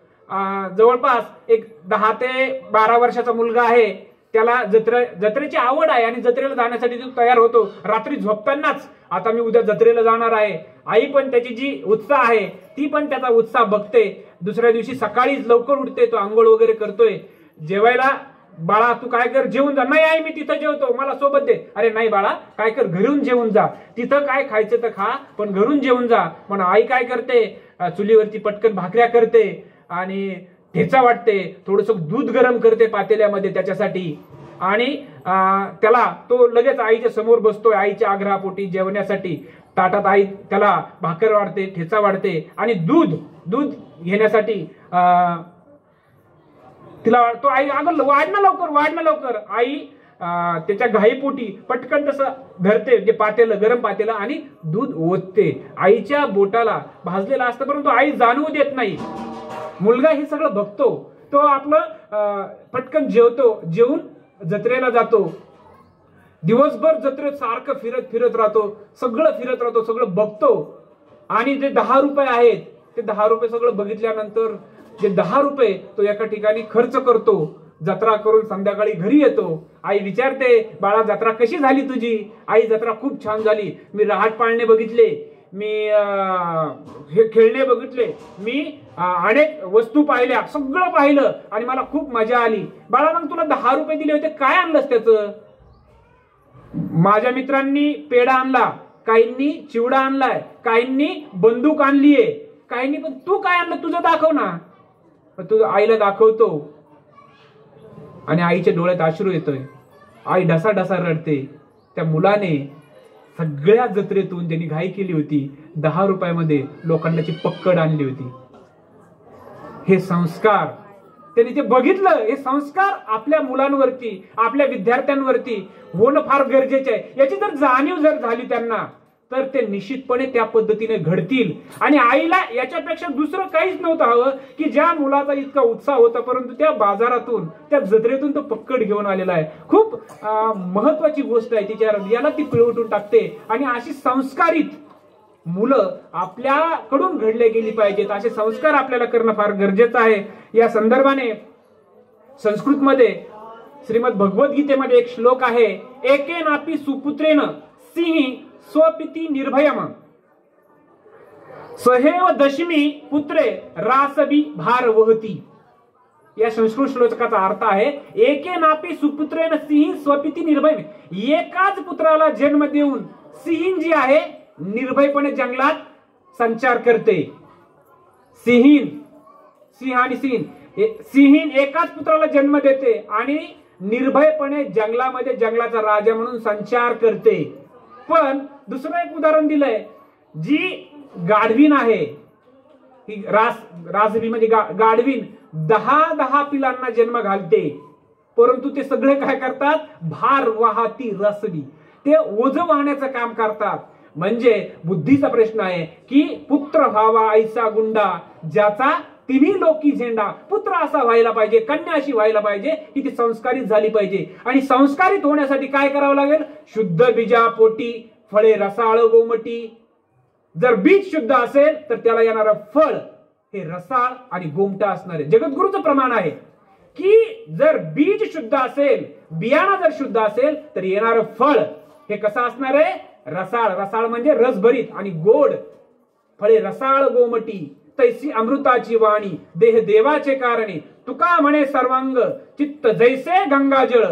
जवळपास एक 10 ते 12 वर्षाचा मुलगा आहे, त्याला जत्रेची आवड आहे आणि जत्रेला जाण्यासाठी तो तयार होतो. रात्री झोपतानाच आता मी उद्या जत्रेला जाणार आहे. आई पण त्याची जी उत्साह आहे ती पण त्याचा उत्साह बघते. दुसऱ्या दिवशी सकाळीच लवकर उठते, तो आंघोळ वगैरे करतोय. जेवायला बाळा तू काय कर जेवून जा. नाही आई मी तिथं जेवतो, मला सोबत दे. अरे नाही बाळा काय कर घरून जेवून जा, तिथं काय खायचं तर खा पण घरून जेवून जा. पण आई काय करते, चुलीवरती पटकन भाकऱ्या करते आणि ठेचा वाटते, थोडस दूध गरम करते पातेल्यामध्ये त्याच्यासाठी आणि त्याला तो लगेच आईच्या समोर बसतोय आईच्या आग्रहापोटी जेवण्यासाठी. ताटात आई त्याला भाकर वाढते, ठेचा वाढते आणि दूध घेण्यासाठी तिला तो आई अगं वाढणं लवकर. आई त्याच्या घाईपोटी पटकन तसं धरते जे पातेलं, गरम पातेलं आणि दूध ओतते. आईच्या बोटाला भाजलेला असतं परंतु आई जाणवू देत नाही. मुलगा हे सगळं बघतो, तो आपलं पटकन जेवतो, जेवून जत्रेला जातो. दिवसभर जत्रेत सारखं फिरत राहतो, सगळं बघतो आणि जे 10 रुपये आहेत ते 10 रुपये सगळं बघितल्यानंतर जे 10 रुपये तो एका ठिकाणी खर्च करतो, जत्रा करून संध्याकाळी घरी येतो. आई विचारते, बाळा जत्रा कशी झाली तुझी? आई, जत्रा खूप छान झाली. मी रहाट पाळणे बघितले, मी हे खेळणे बघितले, मी अनेक वस्तू पाहिल्या, सगळं पाहिलं आणि मला खूप मजा आली. बाळा, मग तुला 10 रुपये दिले होते, काय आणलंस त्याचं? माझ्या मित्रांनी पेढा आणला, काहींनी चिवडा आणलाय, काहींनी बंदूक आणलीये, काहींनी. पण तू काय आणलं? तुझं दाखव ना. तू आईला दाखवतो आणि आईच्या डोळ्यात अश्रू येतोय. आई ढसाढसा रडते. त्या मुलाने सगळ्या जत्रेतून ज्यांनी घाई केली होती 10 रुपयामध्ये लोखंडाची पक्कड आणली होती. हे संस्कार त्यांनी ते बघितलं. हे संस्कार आपल्या मुलांवरती, आपल्या विद्यार्थ्यांवरती होणं फार गरजेचे आहे. याची जर जाणीव जर झाली त्यांना, तर ते निश्चितपणे त्या पद्धतीने घडतील. आणि आईला याच्यापेक्षा दुसरं काहीच नव्हतं हवं की ज्या मुलाचा इतका उत्साह होता, परंतु त्या बाजारातून, त्या जत्रेतून तो पक्कड घेऊन आलेला आहे. खूप महत्वाची गोष्ट आहे तिच्या, याला ती पिळवटून टाकते. आणि अशी संस्कारित मुलं आपल्याकडून घडले गेली पाहिजेत. असे संस्कार आपल्याला करणं फार गरजेचं आहे. या संदर्भाने संस्कृतमध्ये श्रीमद भगवद्गीतेमध्ये एक श्लोक आहे, एकेनापि सुपुत्रेण सिंह स्वपिती निर्भयम सहेव दशमी पुत्रे रासबी भार वहती. या संस्कृत श्लोकाचा अर्थ आहे, एकेनापि सुपुत्रेण सिंह स्वपिती निर्भयम. एकाच पुत्राला जन्म देऊन सिंह जी आहे निर्भयपणे जंगलात संचार करते. सिंह आणि सिंह एकाच पुत्राला जन्म देते आणि निर्भयपणे जंगलामध्ये जंगलाचा राजा म्हणून संचार करते. पण दुसरं एक उदाहरण दिलंय, जी गाढवीन आहे, ही रासबी म्हणजे गाढवीन 10 पिलांना जन्म घालते, परंतु ते सगळे काय करतात? भार वाहती रसबी, ते ओझ वाहण्याचं काम करतात. म्हणजे बुद्धीचा प्रश्न आहे की पुत्र व्हावा ऐसा गुंडा, ज्याचा तिन्ही लोकी झेंडा. पुत्र असा व्हायला पाहिजे, कन्या अशी व्हायला पाहिजे की ती संस्कारित झाली पाहिजे. आणि संस्कारित होण्यासाठी काय करावं लागेल? शुद्ध बीजा पोटी फळे रसाळ गोमटी. जर बीज शुद्ध असेल तर त्याला येणारं फळ हे रसाळ आणि गोमटा असणार आहे. जगद्गुरूचं प्रमाण आहे की जर बीज शुद्ध असेल, बियाणं जर शुद्ध असेल तर येणारं फळ हे कसं असणार आहे? रसाळ. रसाळ म्हणजे रसभरीत आणि गोड. फळे रसाळ गोमटी तैसी अमृताची वाणी, देह देवाचे कारणे, तुका म्हणे सर्वांग, चित्त जैसे गंगाजळ.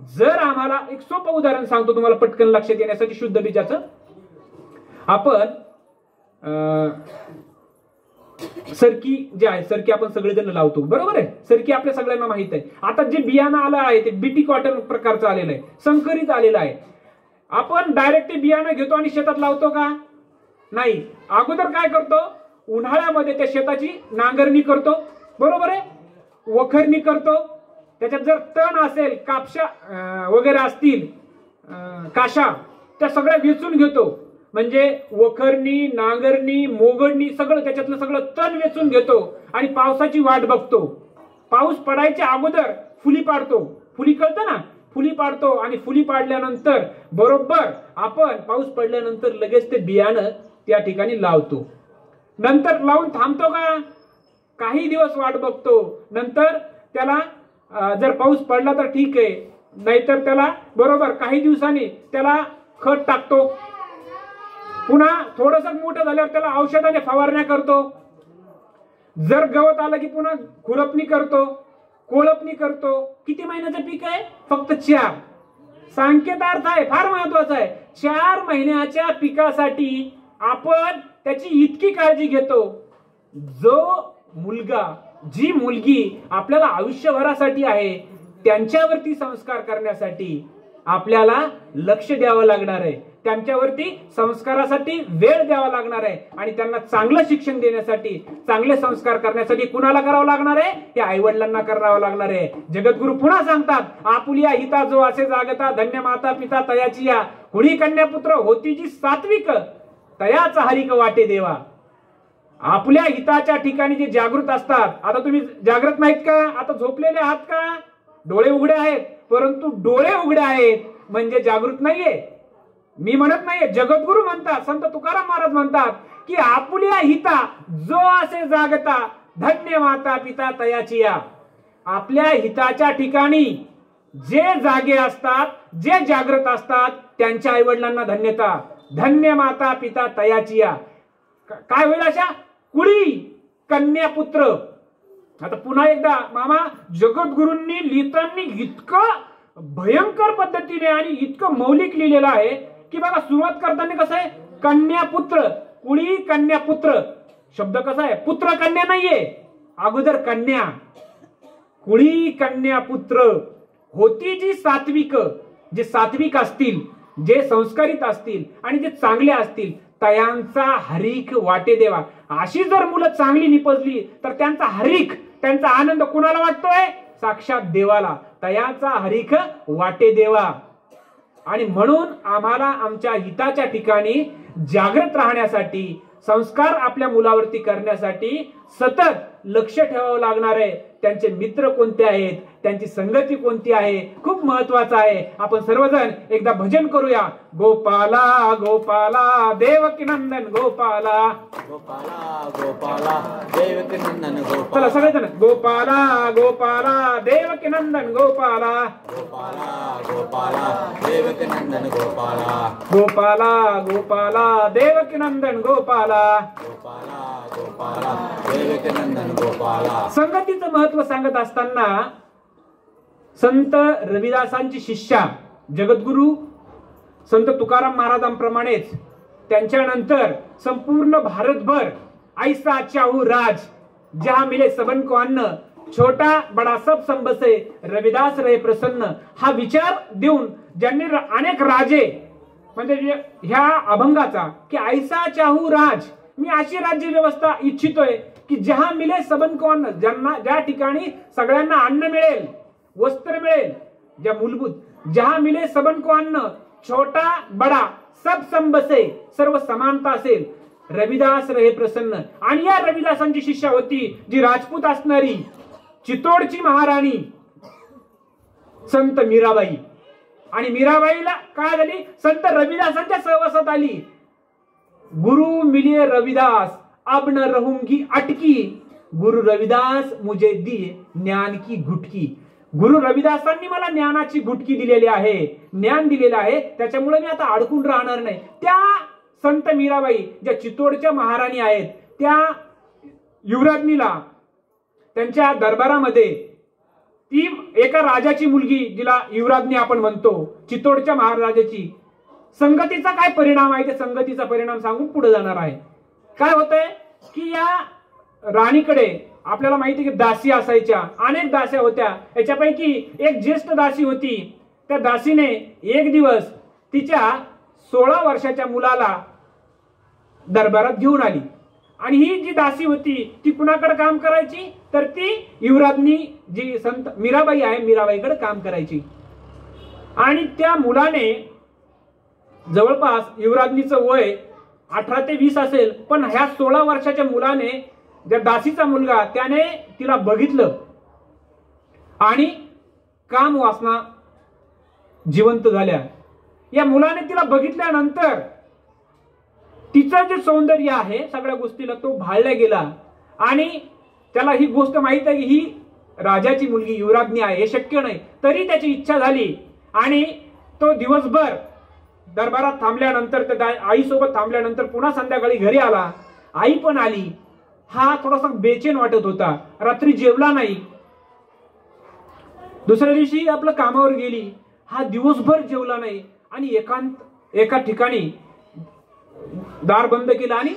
जर आम्हाला एक सोपं उदाहरण सांगतो तुम्हाला पटकन लक्षात येण्यासाठी शुद्ध बीजाचं. आपण सरकी जे आहे, सरकी आपण सगळेजण लावतो, बरोबर आहे? सरकी आपल्या सगळ्यांना माहित आहे. आता जे बियाणं आलं आहे ते बीटी कॉटन प्रकारचं आलेलं आहे, संकरित आलेलं आहे. आपण डायरेक्ट ते बियाणं घेतो आणि शेतात लावतो का? नाही. अगोदर काय करतो? उन्हाळ्यामध्ये त्या शेताची नांगरणी करतो, बरोबर आहे, वखरणी करतो. त्याच्यात जर तण असेल, कापशा वगैरे असतील, काशा, त्या सगळ्या वेचून घेतो. म्हणजे वखरणी, नांगरणी, मोगडणी सगळं, त्याच्यातलं सगळं तण वेचून घेतो आणि पावसाची वाट बघतो. पाऊस पडायच्या अगोदर फुली पाडतो. फुली कळतं ना? फुली पाडतो आणि फुली पाडल्यानंतर बरोबर आपण पाऊस पडल्यानंतर लगेच ते बियाणं त्या ठिकाणी लावतो. नंतर लावून थांबतो का? काही दिवस वाट बघतो. नंतर त्याला जर पाऊस पडला तर ठीक आहे, नाहीतर त्याला बरोबर काही दिवसांनी त्याला खत टाकतो. पुन्हा थोडंसं मोठं झाल्यावर त्याला औषधाने फवारण्या करतो. जर गवत आलं की पुन्हा खुरपणी करतो, कोळपणी करतो. किती महिन्याचं पीक आहे? फक्त 4. सांकेतार्थ आहे, फार महत्वाचा आहे. 4 महिन्याच्या पिकासाठी आपण त्याची इतकी काळजी घेतो. जी मुलगी आपल्याला आयुष्यभरासाठी आहे, त्यांच्यावरती संस्कार करण्यासाठी आपल्याला लक्ष द्यावं लागणार आहे. त्यांच्यावरती संस्कारासाठी वेळ द्यावा लागणार आहे आणि त्यांना चांगलं शिक्षण देण्यासाठी, चांगले संस्कार करण्यासाठी कुणाला करावं लागणार आहे? ते आई वडिलांना करावं लागणार आहे. जगद्गुरु पुन्हा सांगतात, आपुलिया हिता जो असे जागता, धन्य माता पिता तयाची या, कुणी कन्यापुत्र होती जी सात्विक, तयाचा हरिक वाटे देवा. आपल्या हिताच्या ठिकाणी जे जागृत असतात. आता तुम्ही जागृत नाहीत का? आता झोपलेले आहात का? डोळे उघडे आहेत, परंतु डोळे उघडे आहेत म्हणजे जागृत नाहीये. मी म्हणत नाहीये, जगद्गुरु म्हणतात, संत तुकाराम महाराज म्हणतात की आपुल्या हिता जो असे जागता धन्य माता पिता तयाची या. आपल्या हिताच्या ठिकाणी जे जागे असतात, जे जागृत असतात, त्यांच्या आई वडिलांना धन्यता. धन्य माता पिता तयाची या. काय होईल अशा कुळी कन्या पुत्र. आता पुन्हा एकदा मामा जगद्गुरूंनी लिहिताना इतकं भयंकर पद्धतीने आणि इतकं मौलिक लिहिलेलं आहे की बघा, सुरुवात करताना कसं आहे, कन्या पुत्र, कुळी कन्या पुत्र. शब्द कसा आहे, पुत्र कन्या नाहीये, अगोदर कन्या. कुळी कन्या पुत्र होती जी सात्विक, जे सात्विक असतील, जे संस्कारित असतील आणि जे चांगले असतील, तयांचा हरीक वाटे देवा. अशी जर मुलं चांगली निपजली तर त्यांचा हरीक, त्यांचा आनंद कुणाला वाटतोय, साक्षात देवाला. तयाचा हरीक वाटे देवा. आणि म्हणून आम्हाला आमच्या हिताच्या ठिकाणी जागृत राहण्यासाठी, संस्कार आपल्या मुलावरती करण्यासाठी सतत लक्ष ठेवावं लागणार आहे. त्यांचे मित्र कोणते आहेत, त्यांची संगती कोणती आहे, खूप महत्वाचं आहे. आपण सर्वजण एकदा भजन करूया. गोपाला गोपाला देवकी नंदन गोपाला, गोपाला गोपाला देवकी नंदन गोपाला. चला सगळेजण, गोपाला गोपाला देवकी नंदन गोपाला, गोपाला गोपाला देवकी नंदन गोपाला, गोपाला गोपाला देवकी नंदन गोपाला, गोपाला गोपाला देवकी नंदन गोपाला. संगतीचं महत्व सांगत असताना संत रविदासांची शिष्या जगद्गुरु संत तुकाराम महाराजांप्रमाणेच त्यांच्यानंतर संपूर्ण भारतभर ऐसा चाहू राज जहां मिले सबन को अन्न, छोटा बडा सब संबसे रविदास रहे प्रसन्न, हा विचार देऊन ज्यांनी अनेक राजे, म्हणजे ह्या अभंगाचा की ऐसा चाहू राज, मी अशी राज्य व्यवस्था इच्छितोय की जहां मिले सबन को अन्न, ज्यांना ज्या ठिकाणी सगळ्यांना अन्न मिळेल, वस्त्र मिळेल, ज्या मूलभूत, जहां मिले सबन को अन्न, छोटा बडा सब संबसे, सर्व समानता असेल, रविदास रहे प्रसन्न. आणि या रविदासांची शिष्या होती जी राजपूत असणारी चितोडची महाराणी संत मीराबाई. आणि मीराबाईला काय झाली, संत रविदासांच्या सहवासात आली. गुरु मिलिए रविदास अब न रहूंगी अटकी, गुरु रविदास मुझे दिए ज्ञान की गुटकी. गुरु रविदासांनी मला ज्ञानाची गुटकी दिलेली आहे, ज्ञान दिलेलं आहे, त्याच्यामुळे मी आता अडकून राहणार नाही. त्या संत मीराबाई ज्या चितोडच्या महाराणी आहेत, त्या युवराज्ञीला त्यांच्या दरबारामध्ये ती एका राजाची मुलगी, जिला युवराज्ञी आपण म्हणतो, चितोडच्या महाराजाची, संगतीचा काय परिणाम आहे ते संगतीचा परिणाम सांगून पुढे जाणार आहे. काय होतंय की या राणीकडे आपल्याला माहिती की दासी असायच्या, अनेक दास्या होत्या. याच्यापैकी एक ज्येष्ठ दासी होती. त्या दासीने एक दिवस तिच्या 16 वर्षाच्या मुलाला दरबारात घेऊन आली. आणि ही जी दासी होती ती कुणाकडे काम करायची, तर ती युवराज्ञी जी संत मीराबाई आहे, मीराबाईकडे काम करायची. आणि त्या मुलाने जवळपास युवराज्ञीचं वय 18 ते 20 असेल, पण ह्या 16 वर्षाच्या मुलाने, ज्या दासीचा मुलगा, त्याने तिला बघितलं आणि काम वासना जिवंत झाल्या. या मुलाने तिला बघितल्यानंतर तिचं जे सौंदर्य आहे सगळ्या गोष्टीला तो भाळला गेला. आणि त्याला ही गोष्ट माहित आहे की ही राजाची मुलगी युवराज्ञी आहे, हे शक्य नाही, तरी त्याची इच्छा झाली. आणि तो दिवसभर दरबारात थांबल्यानंतर, त्या आईसोबत थांबल्यानंतर पुन्हा संध्याकाळी घरी आला. आई पण आली. हा थोडासा बेचैन वाटत होता, रात्री जेवला नाही. दुसऱ्या दिवशी आपलं कामावर गेली, हा दिवसभर जेवला नाही. आणि एका ठिकाणी दार बंद केलं. आणि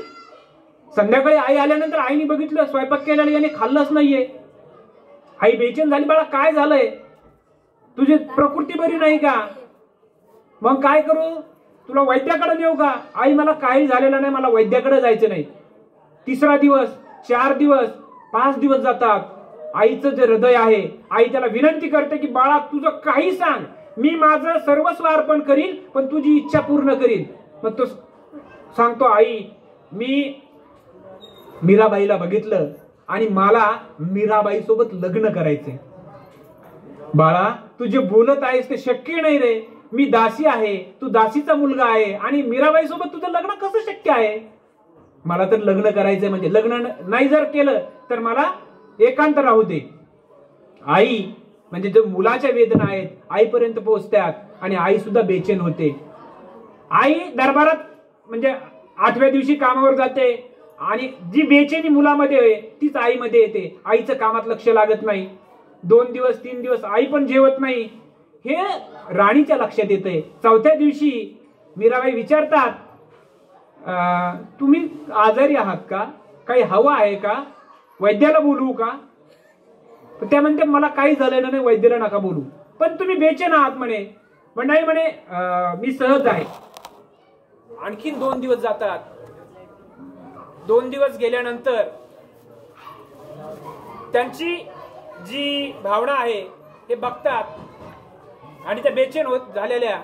संध्याकाळी आई आल्यानंतर आईने बघितलं स्वयंपाक केलेला याने खाल्लंच नाहीये. आई बेचैन झाली, बाळा काय झालंय, तुझी प्रकृती बरी नाही का, मग काय करू, तुला वैद्याकडे नेऊ का. आई मला काही झालेलं नाही, मला वैद्याकडे जायचं नाही. तिसरा दिवस, 4 दिवस, 5 दिवस जातात. आईचं जे हृदय आहे, आई त्याला विनंती करते की बाळा तुझं काही सांग, मी माझं सर्वस्व अर्पण करील, पण तुझी इच्छा पूर्ण करील. मग तो सांगतो, आई मी मीराबाईला बघितलं आणि मला मीराबाई सोबत लग्न करायचंय. बाळा तू जे बोलत आहेस ते शक्य नाही रे, मी दासी आहे, तू दासीचा मुलगा आहे आणि मीराबाई सोबत तुझं लग्न कसं शक्य आहे. मला तर लग्न करायचंय, म्हणजे लग्न नाही जर केलं तर मला एकांत राहू दे. आई म्हणजे जो मुलाच्या वेदना आहेत आईपर्यंत पोहोचतात आणि आई सुद्धा बेचैन होते. आई दरबारात म्हणजे 8व्या दिवशी कामावर जाते आणि जी बेचैनी मुलामध्ये आहे तीच आईमध्ये येते. आईचं कामात लक्ष लागत नाही. 2 दिवस 3 दिवस आई पण जेवत नाही. हे राणीच्या लक्षात येते. 4थ्या दिवशी मीराबाई विचारतात, तुम्ही आजारी आहात का, काही हवं आहे का, वैद्याला बोलवू का. त्या म्हणते मला काही झालेलं नाही, वैद्याला नका बोलू, पण तुम्ही बेचैन आहात म्हणे. पण नाही म्हणे मी सहज आहे. आणखीन 2 दिवस जातात. 2 दिवस गेल्यानंतर त्यांची जी भावना आहे हे बघतात आणि त्या बेचैन होत झालेल्या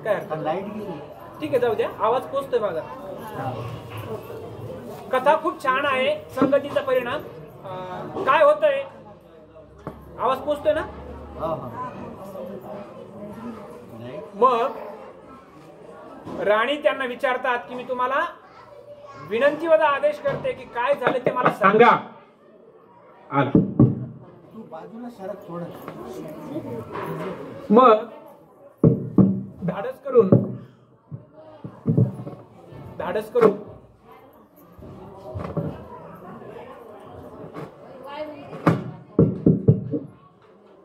काय ठीक आहे जाऊ द्या, आवाज पोचतोय माझा. कथा खूप छान आहे. संगतीचा परिणाम काय होतंय, आवाज पोचतोय ना. मग राणी त्यांना विचारतात की मी तुम्हाला विनंतीवजा आदेश करते की काय झाले ते मला सांगा. आला मग धाडस करून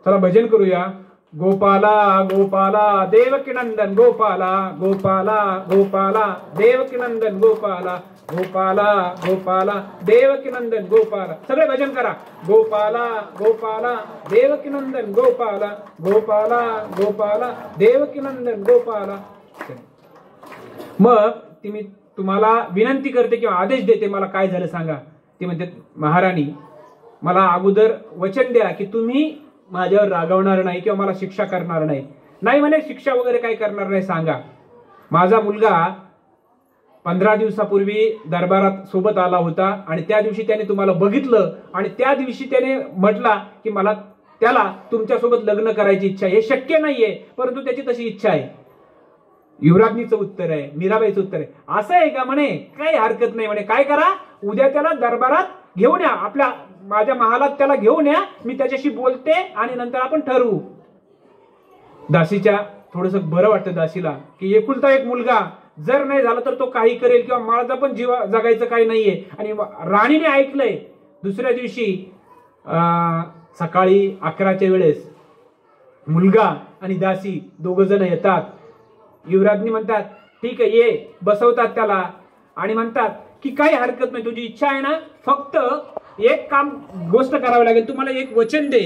चला भजन करूया. गोपाला गोपाला देवकी नंदन गोपाला, गोपाला गोपाला देवकी नंदन गोपाला, गोपाला गोपाला देवकी नंदन गोपाला. सगळे भजन करा. गोपाला गोपाला देवकी नंदन गोपाला, गोपाला गोपाला देवकी नंदन गोपाला. मग ती तुम्हाला विनंती करते किंवा आदेश देते, मला काय झालं सांगा. ती म्हणते महाराणी मला अगोदर वचन द्या की तुम्ही माझ्यावर रागवणार नाही किंवा मला शिक्षा करणार नाही. नाही म्हणे शिक्षा वगैरे काही करणार नाही. सांगा. माझा मुलगा 15 दिवसापूर्वी दरबारात सोबत आला होता आणि त्या दिवशी त्याने तुम्हाला बघितलं आणि त्या दिवशी त्याने म्हटला की मला त्याला तुमच्यासोबत लग्न करायची इच्छा आहे. हे शक्य नाहीये परंतु त्याची तशी इच्छा आहे. युवराजनीचं उत्तर आहे, मीराबाईचं उत्तर आहे. असं आहे का म्हणे, काही हरकत नाही म्हणे. काय करा, उद्या त्याला दरबारात घेऊन या, माझ्या महालात त्याला घेऊन या, मी त्याच्याशी बोलते आणि नंतर आपण ठरवू. दासीच्या थोडस बरं वाटतं दासीला की एकुलता एक मुलगा, जर नाही झाला तर तो काही करेल किंवा माझा पण जीव जगायचं काही नाहीये. आणि राणीने ऐकलंय. दुसऱ्या दिवशी सकाळी 11च्या वेळेस मुलगा आणि दासी 2 जण येतात. युवराजनी म्हणतात ठीक आहे ये, बसवतात त्याला आणि म्हणतात की काही हरकत नाही, तुझी इच्छा आहे ना, फक्त एक काम गोष्ट करावी लागेल, तुम्हाला एक वचन दे.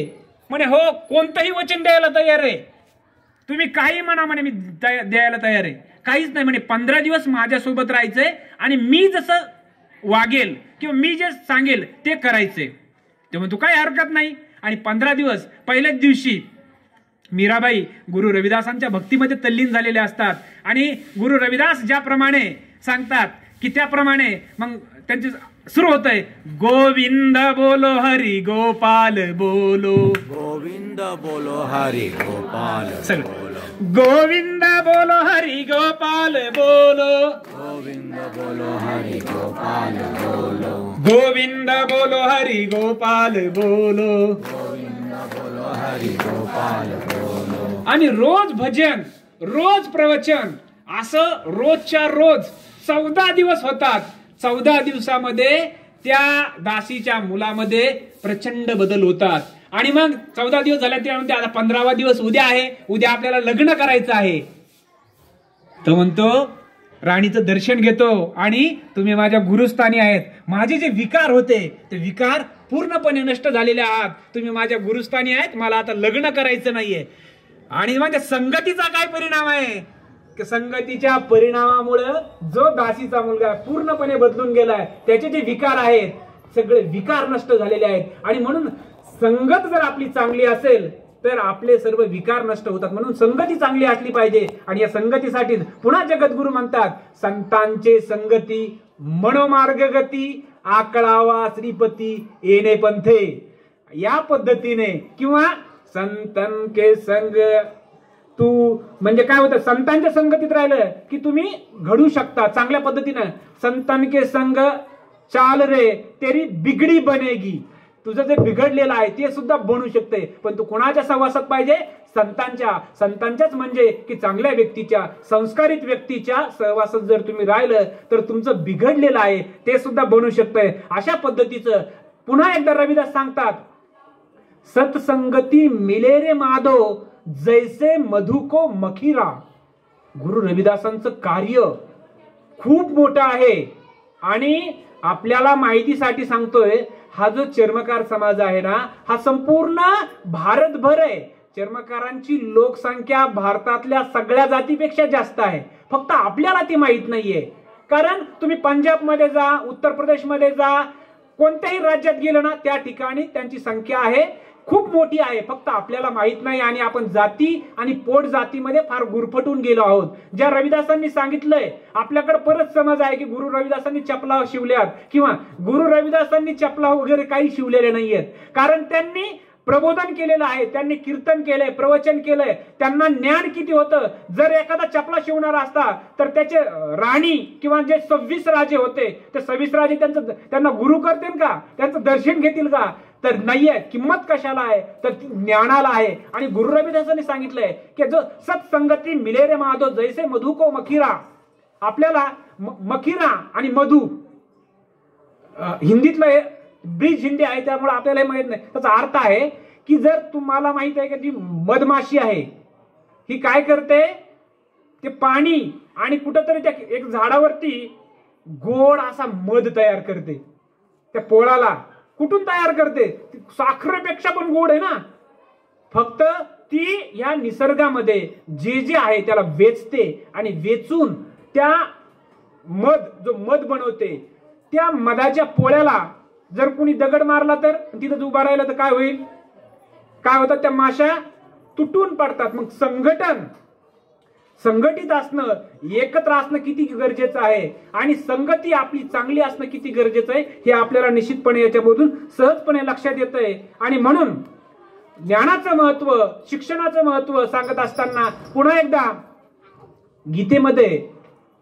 म्हणे हो कोणतंही वचन द्यायला तयार आहे, तुम्ही काही म्हणा म्हणे, मी द्यायला तयार आहे. काहीच नाही म्हणे, 15 दिवस माझ्यासोबत राहायचंय आणि मी जसं वागेल किंवा मी जे सांगेल ते करायचंय. तेव्हा तू काही हरकत नाही. आणि 15 दिवस पहिल्याच दिवशी मीराबाई गुरु रविदासांच्या भक्तीमध्ये तल्लीन झालेले असतात आणि गुरु रविदास ज्याप्रमाणे सांगतात की त्याप्रमाणे मग त्यांचे सुरू होत आहे. गोविंद बोलो हरी गोपाल बोलो, गोविंद बोलो हरी गोपाल बोलो, गोविंद बोलो हरी गोपाल बोलो, गोविंद बोलो हरी गोपाल बोलो, गोविंद बोलो हरी गोपाल बोलो, गोविंद बोलो हरी गोपाल बोलो. आणि रोज भजन, रोज प्रवचन, असं रोजच्या रोज 14 दिवस होतात. 14 दिवसामध्ये त्या दासीच्या मुलामध्ये प्रचंड बदल होतात. आणि मग 14 दिवस झाले त्यानंतर आता 15वा दिवस उद्या आहे, उद्या आपल्याला लग्न करायचं आहे. तो म्हणतो राणीचं दर्शन घेतो आणि तुम्ही माझ्या गुरुस्थानी आहेत, माझे जे विकार होते ते विकार पूर्णपणे नष्ट झालेले आहात, तुम्ही माझ्या गुरुस्थानी आहेत, मला आता लग्न करायचं नाहीये. आणि म्हणजे संगतीचा काय परिणाम आहे, संगतीच्या परिणामामुळे जो दासीचा मुलगा पूर्णपणे बदलून गेलाय, त्याचे जे विकार आहेत सगळे विकार नष्ट झालेले आहेत. आणि म्हणून संगत जर आपली चांगली असेल तर आपले सर्व विकार नष्ट होतात. म्हणून संगती चांगली असली पाहिजे. आणि या संगतीसाठी पुन्हा जगद्गुरु म्हणतात, संतांचे संगती मनोमार्ग गती, आकळावा श्रीपती येणे पंथे. या पद्धतीने किंवा संतन के संग तू म्हणजे काय होतं, संतांच्या संगतीत राहिलं की तुम्ही घडू शकता चांगल्या पद्धतीनं. संतान के संग चाल रे तेरी बिगडी बनेगी. तुझं जे बिघडलेलं आहे ते सुद्धा बनू शकते, पण तू कोणाच्या सहवासात पाहिजे? संतांच्याच म्हणजे की चांगल्या व्यक्तीच्या, संस्कारित व्यक्तीच्या सहवासात जर तुम्ही राहिलं तर तुमचं बिघडलेलं आहे ते सुद्धा बनू शकतंय. अशा पद्धतीचं पुन्हा एकदा रविदास सांगतात, सत्संगती मिले रे माधव जैसे मधु को मखिरा. गुरु रविदासांचं कार्य खूप मोठं आहे आणि आपल्याला माहितीसाठी सांगतोय, हा जो चर्मकार समाज आहे ना, हा संपूर्ण भारतभर आहे. चर्मकारांची लोकसंख्या भारतातल्या सगळ्या जातीपेक्षा जास्त आहे, फक्त आपल्याला ती माहित नाहीये. कारण तुम्ही पंजाबमध्ये जा, उत्तर प्रदेशमध्ये जा, कोणत्याही राज्यात गेलं ना, त्या ठिकाणी त्यांची संख्या आहे, खूप मोठी आहे, फक्त आपल्याला माहित नाही. आणि आपण जाती आणि पोट जातीमध्ये फार गुरफटून गेलो आहोत. ज्या रविदासांनी सांगितलंय, आपल्याकडे परत समज आहे की गुरु रविदासांनी चपला शिवल्यात, किंवा गुरु रविदासांनी चपला वगैरे काही शिवलेले नाहीयेत. कारण त्यांनी प्रबोधन केलेलं आहे, त्यांनी कीर्तन केलंय, प्रवचन केलंय, त्यांना ज्ञान किती होतं. जर एखादा चपला शिवणारा असता तर त्याचे राणी किंवा जे 26 राजे होते, ते 26 राजे त्यांना गुरु करतील का? त्यांचं दर्शन घेतील का? तर नाहीये. किंमत कशाला आहे? तर ज्ञानाला आहे. आणि गुरु रविदासांनी सांगितलंय की जो सत्संगती मिले रे माधव जैसे मधु को मखिरा. आपल्याला मखिरा आणि मधु हिंदीतलं ब्रिज हिंदी आहे, त्यामुळे आपल्याला माहित नाही. त्याचा अर्थ आहे की जर तुम्हाला माहित आहे की जी मधमाशी आहे ही काय करते, ते पाणी आणि कुठंतरी त्या एक झाडावरती गोड असा मध तयार करते. त्या पोळाला कुठून तयार करते? साखरेपेक्षा पण गोड आहे ना. फक्त ती या निसर्गामध्ये जे जे आहे त्याला वेचते आणि वेचून त्या जो मध बनवते, त्या मधाच्या पोळ्याला जर कोणी दगड मारला तर तिथं उभा राहिला तर काय होईल? काय होतात? त्या माशा तुटून पडतात. मग संघटित असणं, एकत्र असणं किती गरजेचं आहे आणि संगती आपली चांगली असणं किती गरजेचं आहे हे आपल्याला निश्चितपणे याच्यामधून सहजपणे लक्षात येतंय. आणि म्हणून ज्ञानाचं महत्व, शिक्षणाचं महत्व सांगत असताना पुन्हा एकदा गीतेमध्ये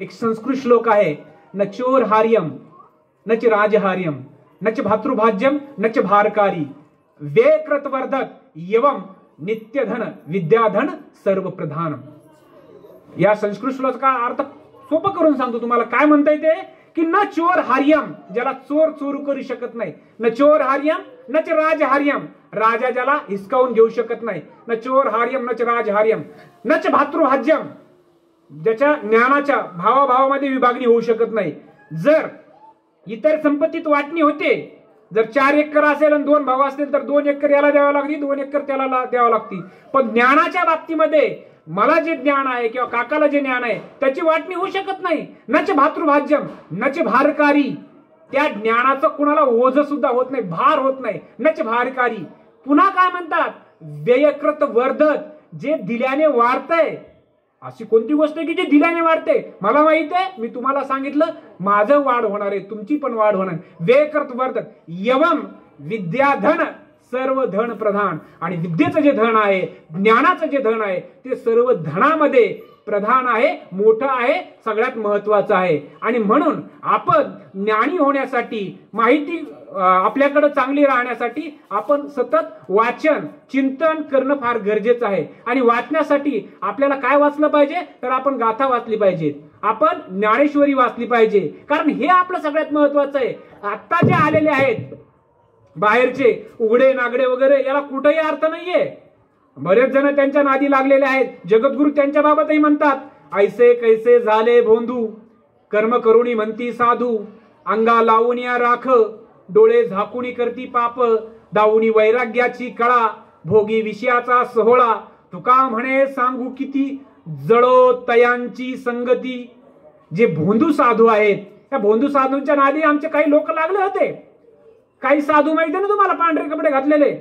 एक संस्कृत श्लोक आहे, न चोर हार्यम नच राजहार्यम नच भातृभाज्यम नच भारकारी व्यकृतवर्धक एवं नित्यधन विद्याधन सर्व प्रधान. या संस्कृत श्लोकाचा अर्थ सोपं करून सांगतो तुम्हाला. काय म्हणता येते की न चोर हार्यम, ज्याला चोर चोरू करू शकत नाही. न चोर हार्यम नच राजहार्यम, राजा ज्याला हिसकावून घेऊ शकत नाही. न चोर हार्यम नच राजहार्यम नच भातृभाज्यम, ज्याच्या ज्ञानाच्या भावाभावामध्ये विभागणी होऊ शकत नाही. जर इतर संपत्तीत वाटणी होते, जर 4 एकर असेल आणि 2 भाव असतील तर 2 एकर याला द्यावं लागते, 2 एकर त्याला द्यावं लागते. पण ज्ञानाच्या बाबतीमध्ये मला जे ज्ञान आहे किंवा काकाला जे ज्ञान आहे त्याची वाटणी होऊ शकत नाही. नच भातृभाज्यम नच भारकारी, त्या ज्ञानाचं कुणाला ओझ सुद्धा होत नाही, भार होत नाही. नच भारकारी. पुन्हा काय म्हणतात? व्ययकृत वर्धत, जे दिल्याने वाढतंय. अशी कोणती गोष्ट आहे की जे दिल्याने वाढते? मला माहित आहे, मी तुम्हाला सांगितलं, माझं वाढ होणार आहे, तुमची पण वाढ होणार. व्ययकृत वर्धत एवं विद्याधन सर्व धन प्रधान. आणि विद्येचं जे धन आहे, ज्ञानाचं जे धन आहे ते सर्व धनामध्ये प्रधान आहे, मोठं आहे, सगळ्यात महत्वाचं आहे. आणि म्हणून आपण ज्ञानी होण्यासाठी, माहिती आपल्याकडे चांगली राहण्यासाठी आपण सतत वाचन, चिंतन करणं फार गरजेचं आहे. आणि वाचण्यासाठी आपल्याला काय वाचलं पाहिजे? तर आपण गाथा वाचली पाहिजे, आपण ज्ञानेश्वरी वाचली पाहिजे. कारण हे आपलं सगळ्यात महत्वाचं आहे. आता जे आलेले आहेत बाहेरचे उघडे नागडे वगैरे, याला कुठेही अर्थ नाहीये. बरेच जण त्यांच्या नादी लागलेले आहेत. जगद्गुरु त्यांच्या बाबतही म्हणतात, ऐसे कैसे झाले भोंदू, कर्म करुणी म्हणती साधू, अंगा लावून या राख, डोळे झाकुणी करती पाप, दावुनी वैराग्याची कळा, भोगी विषयाचा सोहळा, तुका म्हणे सांगू किती, जळो तयांची संगती. जे भोंदू साधू आहेत, त्या भोंदू साधूंच्या नादी आमचे काही लोक लागले होते. काही साधू माहिती ना तुम्हाला, पांढरे कपडे घातलेले,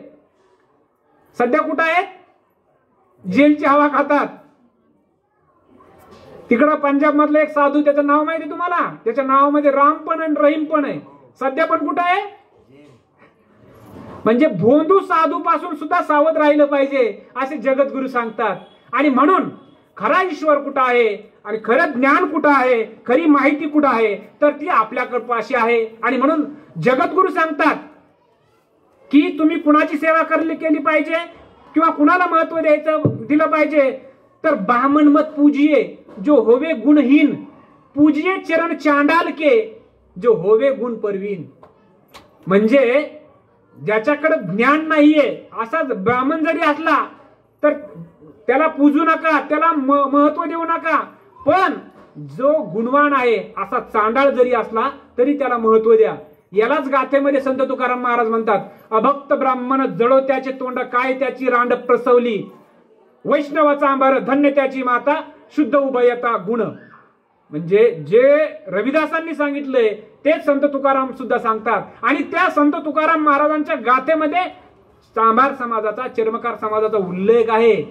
सध्या कुठं आहेत? जेलची हवा खातात. तिकडं पंजाब मधला एक साधू, त्याचं नाव माहिती तुम्हाला? त्याच्या नावामध्ये राम पण आणि रहीम पण आहे. सध्या पण कुठं आहे? म्हणजे भोंदू साधू पासून सुद्धा सावध राहिलं पाहिजे असे जगद्गुरु सांगतात. आणि म्हणून खरा ईश्वर कुठं आहे आणि खरं ज्ञान कुठं आहे, खरी माहिती कुठं आहे, तर ती आपल्याकडे पाशी आहे. आणि म्हणून जगद्गुरु सांगतात की तुम्ही कुणाची सेवा केली पाहिजे किंवा कुणाला महत्व दिलं पाहिजे, तर ब्राह्मण मत पूजिये जो होवे गुणहीन, पूजिये चरण चांडाल के जो होवे गुण परवीन. म्हणजे ज्याच्याकडे ज्ञान नाहीये असा ब्राह्मण जरी असला तर त्याला पूजू नका, त्याला महत्व देऊ नका. पण जो गुणवान आहे असा चांडाळ जरी असला तरी त्याला महत्व द्या. यालाच गाथेमध्ये संत तुकाराम महाराज म्हणतात, अभक्त ब्राह्मण जळो त्याचे तोंड, काय त्याची रांड प्रसवली, वैष्णवाचा आंबार धन्य त्याची माता, शुद्ध उभयता गुण. म्हणजे जे रविदासांनी सांगितलंय तेच संत तुकाराम सुद्धा सांगतात. आणि त्या संत तुकाराम महाराजांच्या गाथेमध्ये चांभार समाजाचा, चर्मकार समाजाचा उल्लेख आहे.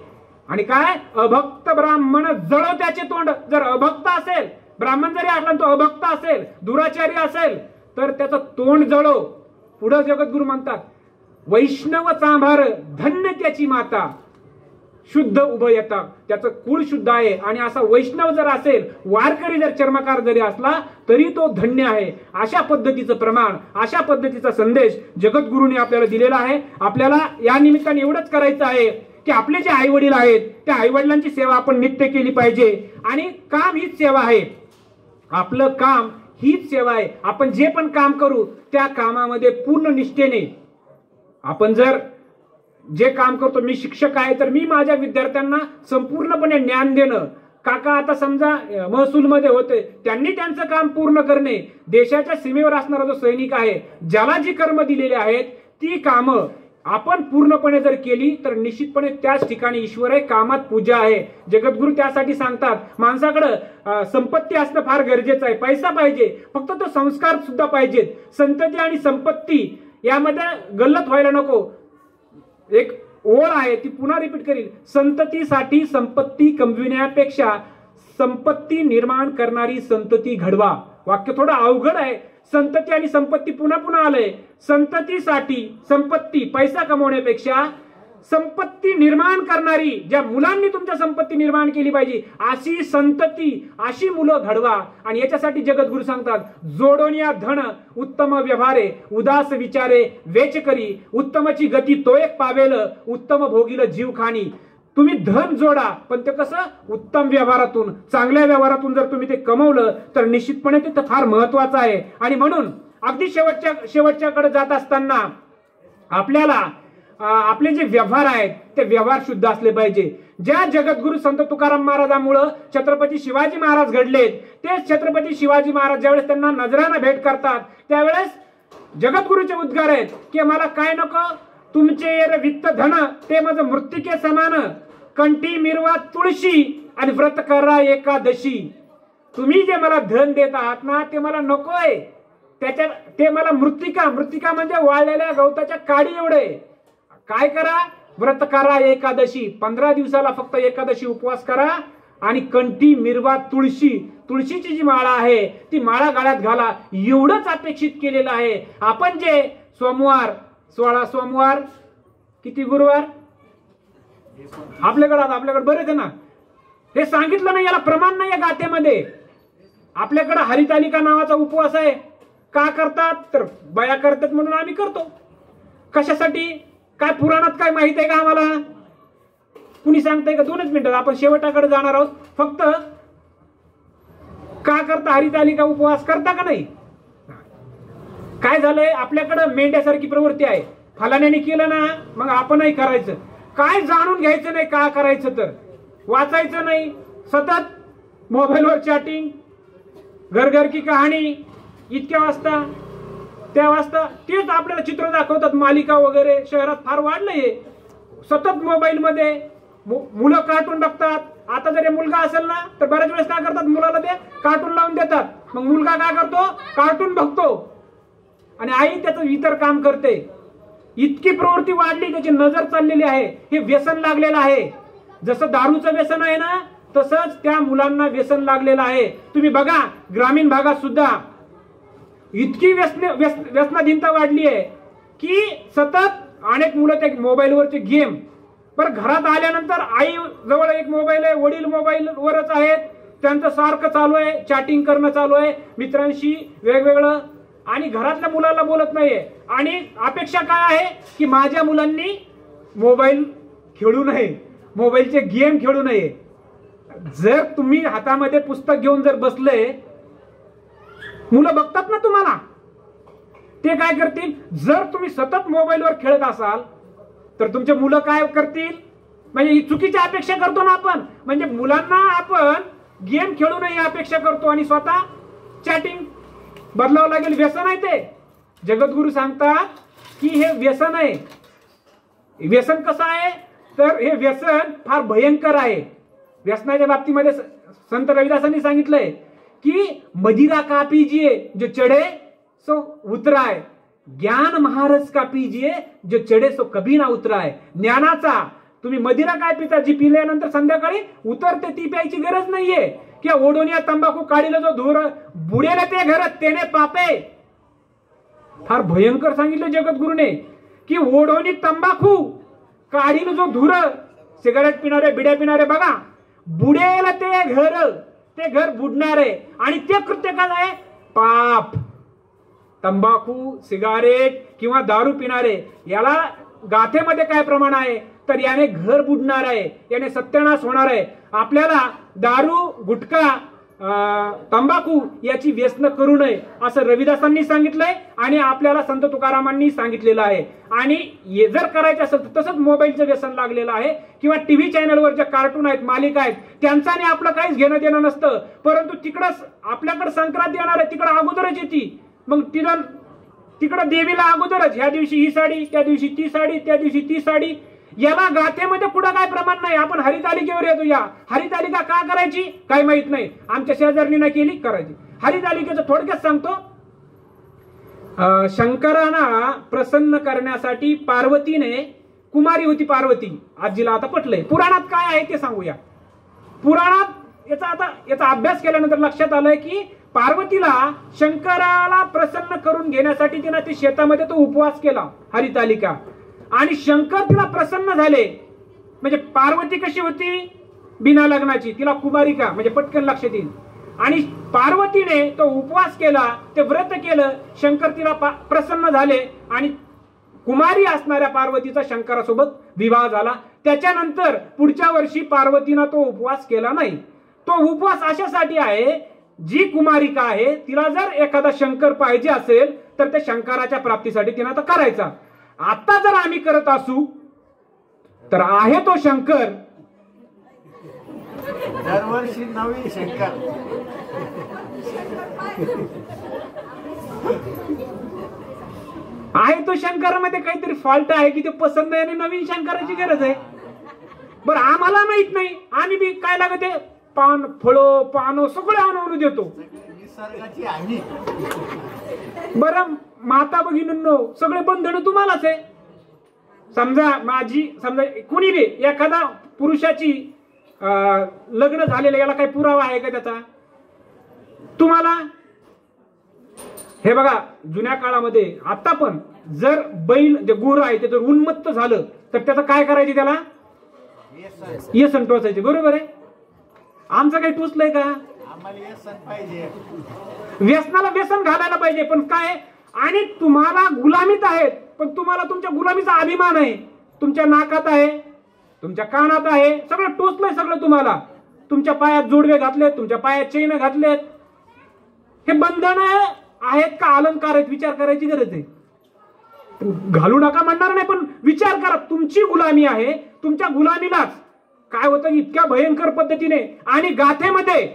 आणि काय, अभक्त ब्राह्मण जळो त्याचे तोंड. जर अभक्त असेल, ब्राह्मण जरी असला तो अभक्त असेल, दुराचारी असेल, तर त्याचं तोंड जळो. पुढे जगद्गुरु म्हणतात, वैष्णव चांभार धन्य त्याची माता, शुद्ध उभयता, त्याचं कुळ शुद्ध आहे. आणि असा वैष्णव जर असेल, वारकरी जर चर्मकार जरी असला तरी तो धन्य आहे. अशा पद्धतीचं प्रमाण, अशा पद्धतीचा संदेश जगद्गुरूंनी आपल्याला दिलेला आहे. आपल्याला या निमित्ताने एवढंच करायचं आहे की आपले जे आई वडील आहेत त्या आई वडिलांची सेवा आपण नित्य केली पाहिजे. आणि काम हीच सेवा आहे, आपलं काम हीच सेवा आहे. आपण जे पण काम करू त्या कामामध्ये पूर्ण निष्ठेने आपण जर जे काम करतो, मी शिक्षक आहे तर मी माझ्या विद्यार्थ्यांना संपूर्णपणे ज्ञान देणं. काका आता समजा महसूलमध्ये होते, त्यांनी त्यांचं काम पूर्ण करणे. देशाच्या सीमेवर असणारा जो सैनिक आहे, ज्याला जी कर्म दिलेली आहेत ती कामं आपण पूर्णपणे जर केली तर निश्चितपणे त्याच ठिकाणी ईश्वर आहे, कामात पूजा आहे. जगद्गुरु त्यासाठी सांगतात, माणसाकडे संपत्ती असणं फार गरजेचं आहे, पैसा पाहिजे, फक्त तो संस्कार सुद्धा पाहिजेत. संतती आणि संपत्ती यामध्ये गल्लत व्हायला नको. एक ओळ आहे ती पुन्हा रिपीट करील, संततीसाठी संपत्ती कमविण्यापेक्षा संपत्ती निर्माण करणारी संतती घडवा. वाक्य थोडं अवघड आहे. संतती आणि संपत्ती पुन्हा पुन्हा आलंय. संततीसाठी संपत्ती, पैसा कमवण्यापेक्षा संपत्ती निर्माण करणारी, ज्या मुलांनी तुमच्या संपत्ती निर्माण केली पाहिजे अशी संतती, अशी मुलं घडवा. आणि याच्यासाठी जगद्गुरु सांगतात, जोडोनिया धन उत्तम व्यवहारे, उदास विचारे वेच करी, उत्तमची गती तो एक पावेल, उत्तम भोगील जीव खाणी. तुम्ही धन जोडा, पण ते कसं, उत्तम व्यवहारातून, चांगल्या व्यवहारातून जर तुम्ही ते कमवलं तर निश्चितपणे ते फार महत्वाचं आहे. आणि म्हणून अगदी शेवटच्याकडे जात असताना आपल्याला आपले जे व्यवहार आहेत ते व्यवहार शुद्ध असले पाहिजे. ज्या जगद्गुरु संत तुकाराम महाराजांमुळे छत्रपती शिवाजी महाराज घडलेत, तेच छत्रपती शिवाजी महाराज ज्यावेळेस त्यांना नजरानं भेट करतात त्यावेळेस जगद्गुरूचे उद्गार आहेत की मला काय नको, तुमचे वित्त धन ते माझं मृत्तिके समान, कंठी मिरवा तुळशी आणि व्रत करा एकादशी. तुम्ही जे मला धन देत आहात ना ते मला नकोय, ते मला मृत्तिका म्हणजे वाळलेल्या गवताच्या काडी एवढे. काय करा, व्रत करा एकादशी, 15 दिवसाला फक्त एकादशी उपवास करा. आणि कंठी मिरवा तुळशीची जी माळा आहे ती माळा गळ्यात घाला, एवढंच अपेक्षित केलेलं आहे. आपण जे सोमवार, 16 सोमवार, किती गुरुवार आपल्याकडे बरेच आहे ना, हे सांगितलं नाही, याला प्रमाण नाही या गाथेमध्ये. आपल्याकडे हरितालिका नावाचा उपवास आहे. का करतात, तर बाया करतात म्हणून आम्ही करतो. कशासाठी, काय पुराणात काय माहित आहे का आम्हाला, कुणी सांगताय का? 2च मिनिटात आपण शेवटाकडे जाणार आहोत. फक्त का करता हरितालिका उपवास, करता का नाही? काय झालंय, आपल्याकडे मेंढ्यासारखी प्रवृत्ती आहे, फलाण्याने केलं ना मग आपणही करायचं. काय जाणून घ्यायचं नाही का करायचं, तर वाचायचं नाही, सतत मोबाईलवर चॅटिंग, घर की कहाणी, इतक्या वाजता त्या वाजता तेच आपल्याला चित्र दाखवतात. मालिका वगैरे शहरात फार वाढलंय. सतत मोबाईल मध्ये मुलं कार्टून बघतात. आता जर मुलगा असेल ना तर बऱ्याच वेळेस काय करतात, मुलाला ते कार्टून लावून देतात. मग मुलगा काय करतो, कार्टून बघतो आणि आई त्याचं इतर काम करते. इतकी प्रवृत्ती वाढली, त्याची नजर चाललेली आहे, हे व्यसन लागलेलं आहे. जसं दारूचं व्यसन आहे ना तसंच त्या मुलांना व्यसन लागलेलं आहे. तुम्ही बघा ग्रामीण भागात सुद्धा इतकी व्यसनाधीनता वाढली आहे की सतत अनेक मुलं त्या मोबाईलवरचे गेम बरं घरात आल्यानंतर आई जवळ एक मोबाईल आहे, वडील मोबाईल वरच आहेत, त्यांचं सारखं चालू आहे, चॅटिंग करणं चालू आहे मित्रांशी वेगवेगळं, आणि घरातल्या मुलाला बोलत नाहीये. आणि अपेक्षा काय आहे की माझ्या मुलांनी मोबाईल खेळू नये, मोबाईलचे गेम खेळू नये. जर तुम्ही हातामध्ये पुस्तक घेऊन जर बसले, मुलं बघतात ना तुम्हाला, ते काय करतील, जर तुम्ही सतत मोबाईलवर खेळत असाल तर तुमचे मुलं काय करतील, म्हणजे ही चुकीची अपेक्षा करतो ना आपण. म्हणजे मुलांना आपण गेम खेळू नये अपेक्षा करतो आणि स्वतः चॅटिंग बदलावं लागेल. व्यसन आहे ते. जगद्गुरु सांगतात की हे व्यसन आहे. व्यसन कसं आहे तर हे व्यसन फार भयंकर आहे. व्यसनाच्या बाबतीमध्ये संत रविदासांनी सांगितलंय की मदिरा का पीजिए जो चढे सो उतराय, ज्ञान महारस का पीजिए जो चढे सो कभी ना उतराय. ज्ञानाचा तुम्ही मदिरा काय पिता, जी पिल्यानंतर संध्याकाळी उतरते ती प्यायची गरज नाहीये. किंवा ओढोनिया तंबाखू काढीला जो धूर बुडेल ते घर तेने पापे. फार भयंकर सांगितलं जगद्गुरूने की ओढोनी तंबाखू काढील जो धूर, सिगारेट पिणारे बिड्या पिणारे बघा, बुडेल ते घर बुडणार आहे. आणि ते कृत्य काय आहे, पाप. तंबाखू, सिगारेट किंवा दारू पिणारे याला गाथेमध्ये काय प्रमाण आहे तर याने घर बुडणार आहे, याने सत्यानाश होणार आहे. आपल्याला दारू, गुटखा, तंबाखू याची व्यसन करू नये असं रविदासांनी सांगितलंय आणि आपल्याला संत तुकारामांनी सांगितलेलं आहे. आणि हे जर करायचं असेल तर तसंच मोबाईलचं व्यसन लागलेलं आहे किंवा टीव्ही चॅनलवर जे कार्टून आहेत, मालिका आहेत, त्यांचं आणि आपलं काहीच घेणं देणं नसतं. परंतु तिकडं आपल्याकडे संक्रांत येणार आहे, तिकडं अगोदरच येते. मग तिकडं देवीला अगोदरच ह्या दिवशी ही साडी, त्या दिवशी ती साडी, त्या दिवशी ती साडी. याला गाथेमध्ये कुठं काय प्रमाण नाही. आपण हरितालिकेवर येतो. या हरितालिका का करायची काय माहित नाही, आमच्या शेजारनी नाही केली, करायची. हरितालिकेचं थोडक्यात सांगतो. शंकरांना प्रसन्न करण्यासाठी पार्वतीने, कुमारी होती पार्वती, आजीला आता पटलंय. पुराणात काय आहे ते सांगूया. पुराणात याचा अभ्यास केल्यानंतर लक्षात आलंय की पार्वतीला शंकराला प्रसन्न करून घेण्यासाठी तिने ते शेतामध्ये तो उपवास केला, हरितालिका. आणि शंकर तिला प्रसन्न झाले. म्हणजे पार्वती कशी होती, बिना लग्नाची, तिला कुमारिका, म्हणजे पटकन लक्षात येईल. आणि पार्वतीने तो उपवास केला, ते व्रत केलं, शंकर तिला प्रसन्न झाले आणि कुमारी असणाऱ्या पार्वतीचा शंकरासोबत विवाह झाला. त्याच्यानंतर पुढच्या वर्षी पार्वतीनं तो उपवास केला नाही. तो उपवास अशासाठी आहे, जी कुमारिका आहे तिला जर एखादा शंकर पाहिजे असेल तर त्या शंकराच्या प्राप्तीसाठी तिनं आता करायचा. आता जर आम्ही करत असू तर आहे तो शंकर दरवर्षी नवीन शंकर. आहे तो शंकरामध्ये काहीतरी फॉल्ट आहे की ते पसंत आहे आणि नवीन शंकराची गरज आहे. बरं आम्हाला माहित नाही, आम्ही बी काय लागते पान, फळो, पानो सगळे आणून देतो. निसर्गाची आहे. बरं माता भगिनींनो, सगळे बंधन तुम्हालाच आहे. समजा कुणी बी एखादा पुरुषाची लग्न झालेलं, याला काही पुरावा आहे का त्याचा तुम्हाला? हे बघा जुन्या काळामध्ये, आता पण जर बैल जे गुरु आहे ते जर उन्मत्त झालं तर त्याचं काय करायचे, त्याला व्यसन टोचायचे. बरोबर आहे. आमचं काही टोचलंय का? आम्हाला व्यसन पाहिजे. व्यसनाला व्यसन घालायला पाहिजे. पण काय, आणि तुम्हाला गुलामीत आहेत, पण तुम्हाला तुमच्या गुलामीचा अभिमान आहे. तुमच्या नाकात आहे, तुमच्या कानात आहे, सगळं टोचलंय सगळं तुम्हाला. तुमच्या पायात जोडवे घातलेत, तुमच्या पायात चैन घातलेत. हे बंधन आहेत का अलंकार आहेत, विचार करायची गरज आहे. घालू नका म्हणणार नाही, पण विचार करा. तुमची गुलामी आहे, तुमच्या गुलामीलाच काय होतं इतक्या भयंकर पद्धतीने. आणि गाथेमध्ये,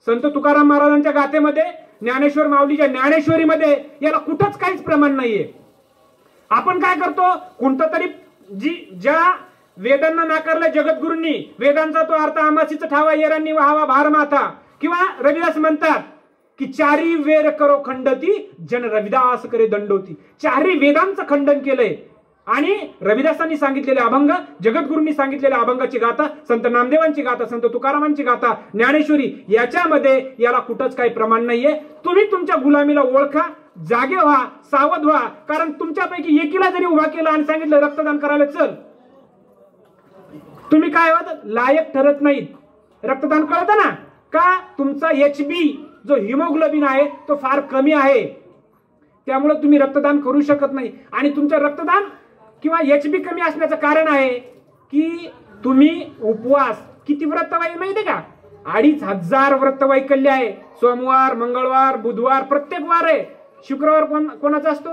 संत तुकाराम महाराजांच्या गाथेमध्ये, ज्ञानेश्वर माऊलीच्या ज्ञानेश्वरीमध्ये याला कुठंच काहीच प्रमाण नाहीये. आपण काय करतो, कोणतं तरी ज्या वेदांना नाकारलं जगद्गुरूंनी, वेदांचा तो अर्थ आमासीच ठावा येरांनी व्हावा भार माथा. किंवा रविदास म्हणतात की चारी वेद करो खंडती, जन रविदास करे दंडोती. चारी वेदांचं खंडन केलंय. आणि रविदासांनी सांगितलेले अभंग, जगद्गुरूंनी सांगितलेल्या अभंगाची गाथा, संत नामदेवांची गाथा, संत तुकारामांची गाथा, ज्ञानेश्वरी, याच्यामध्ये याला कुठंच काही प्रमाण नाहीये. तुम्ही तुमच्या गुलामीला ओळखा, जागे व्हा, सावध व्हा. कारण तुमच्यापैकी एकीला जरी उभा केला आणि सांगितलं रक्तदान करायला चल, तुम्ही काय होत लायक ठरत नाहीत रक्तदान. कळतं ना का? तुमचा HB जो हिमोग्लोबिन आहे तो फार कमी आहे, त्यामुळे तुम्ही रक्तदान करू शकत नाही. आणि तुमचं रक्तदान किंवा HB कमी असण्याचं कारण आहे की तुम्ही उपवास किती व्रतवाई माहिती का? 2500 व्रतवैकल्य आहे. सोमवार, मंगळवार, बुधवार, प्रत्येक वार आहे. शुक्रवार कोणाचा असतो?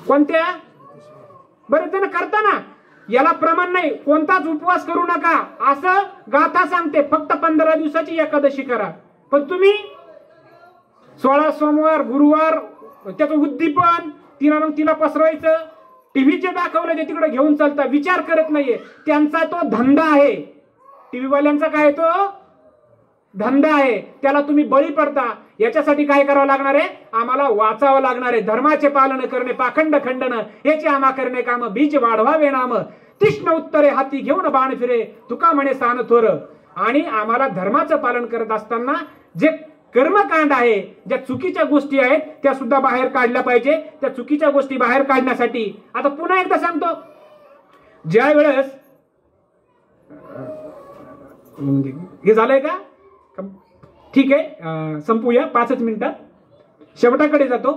कोणत्या? बरेच जण करताना. याला प्रमाण नाही, कोणताच उपवास करू नका असं गाथा सांगते. फक्त 15 दिवसाची एकादशी करा. पण तुम्ही 16 सोमवार, गुरुवार, त्याचं उद्दीपन, तिला पसरवायचं, टीव्हीचे दाखवलं ते तिकडे घेऊन चालता, विचार करत नाहीये. त्यांचा तो धंदा आहे. टीव्ही वाल्यांचा काय तो धंदा आहे, त्याला तुम्ही बळी पडता. याच्यासाठी काय करावं लागणार आहे? आम्हाला वाचावं लागणार आहे. धर्माचे पालन करणे, पाखंड खंडन याचे आम्हा करणे काम, बीज वाढवावे नाम, तीक्ष्ण उत्तरे हाती घेऊन बाण फिरे, तुका म्हणे सान थोर. आणि आम्हाला धर्माचं पालन करत असताना जे कर्मकांड आहे, ज्या चुकीच्या गोष्टी आहेत त्या सुद्धा बाहेर काढल्या पाहिजे. त्या चुकीच्या गोष्टी बाहेर काढण्यासाठी आता पुन्हा एकदा सांगतो, ज्या वेळेस हे झालंय का? ठीक आहे, संपूया 5 मिनिटात. शेवटाकडे जातो.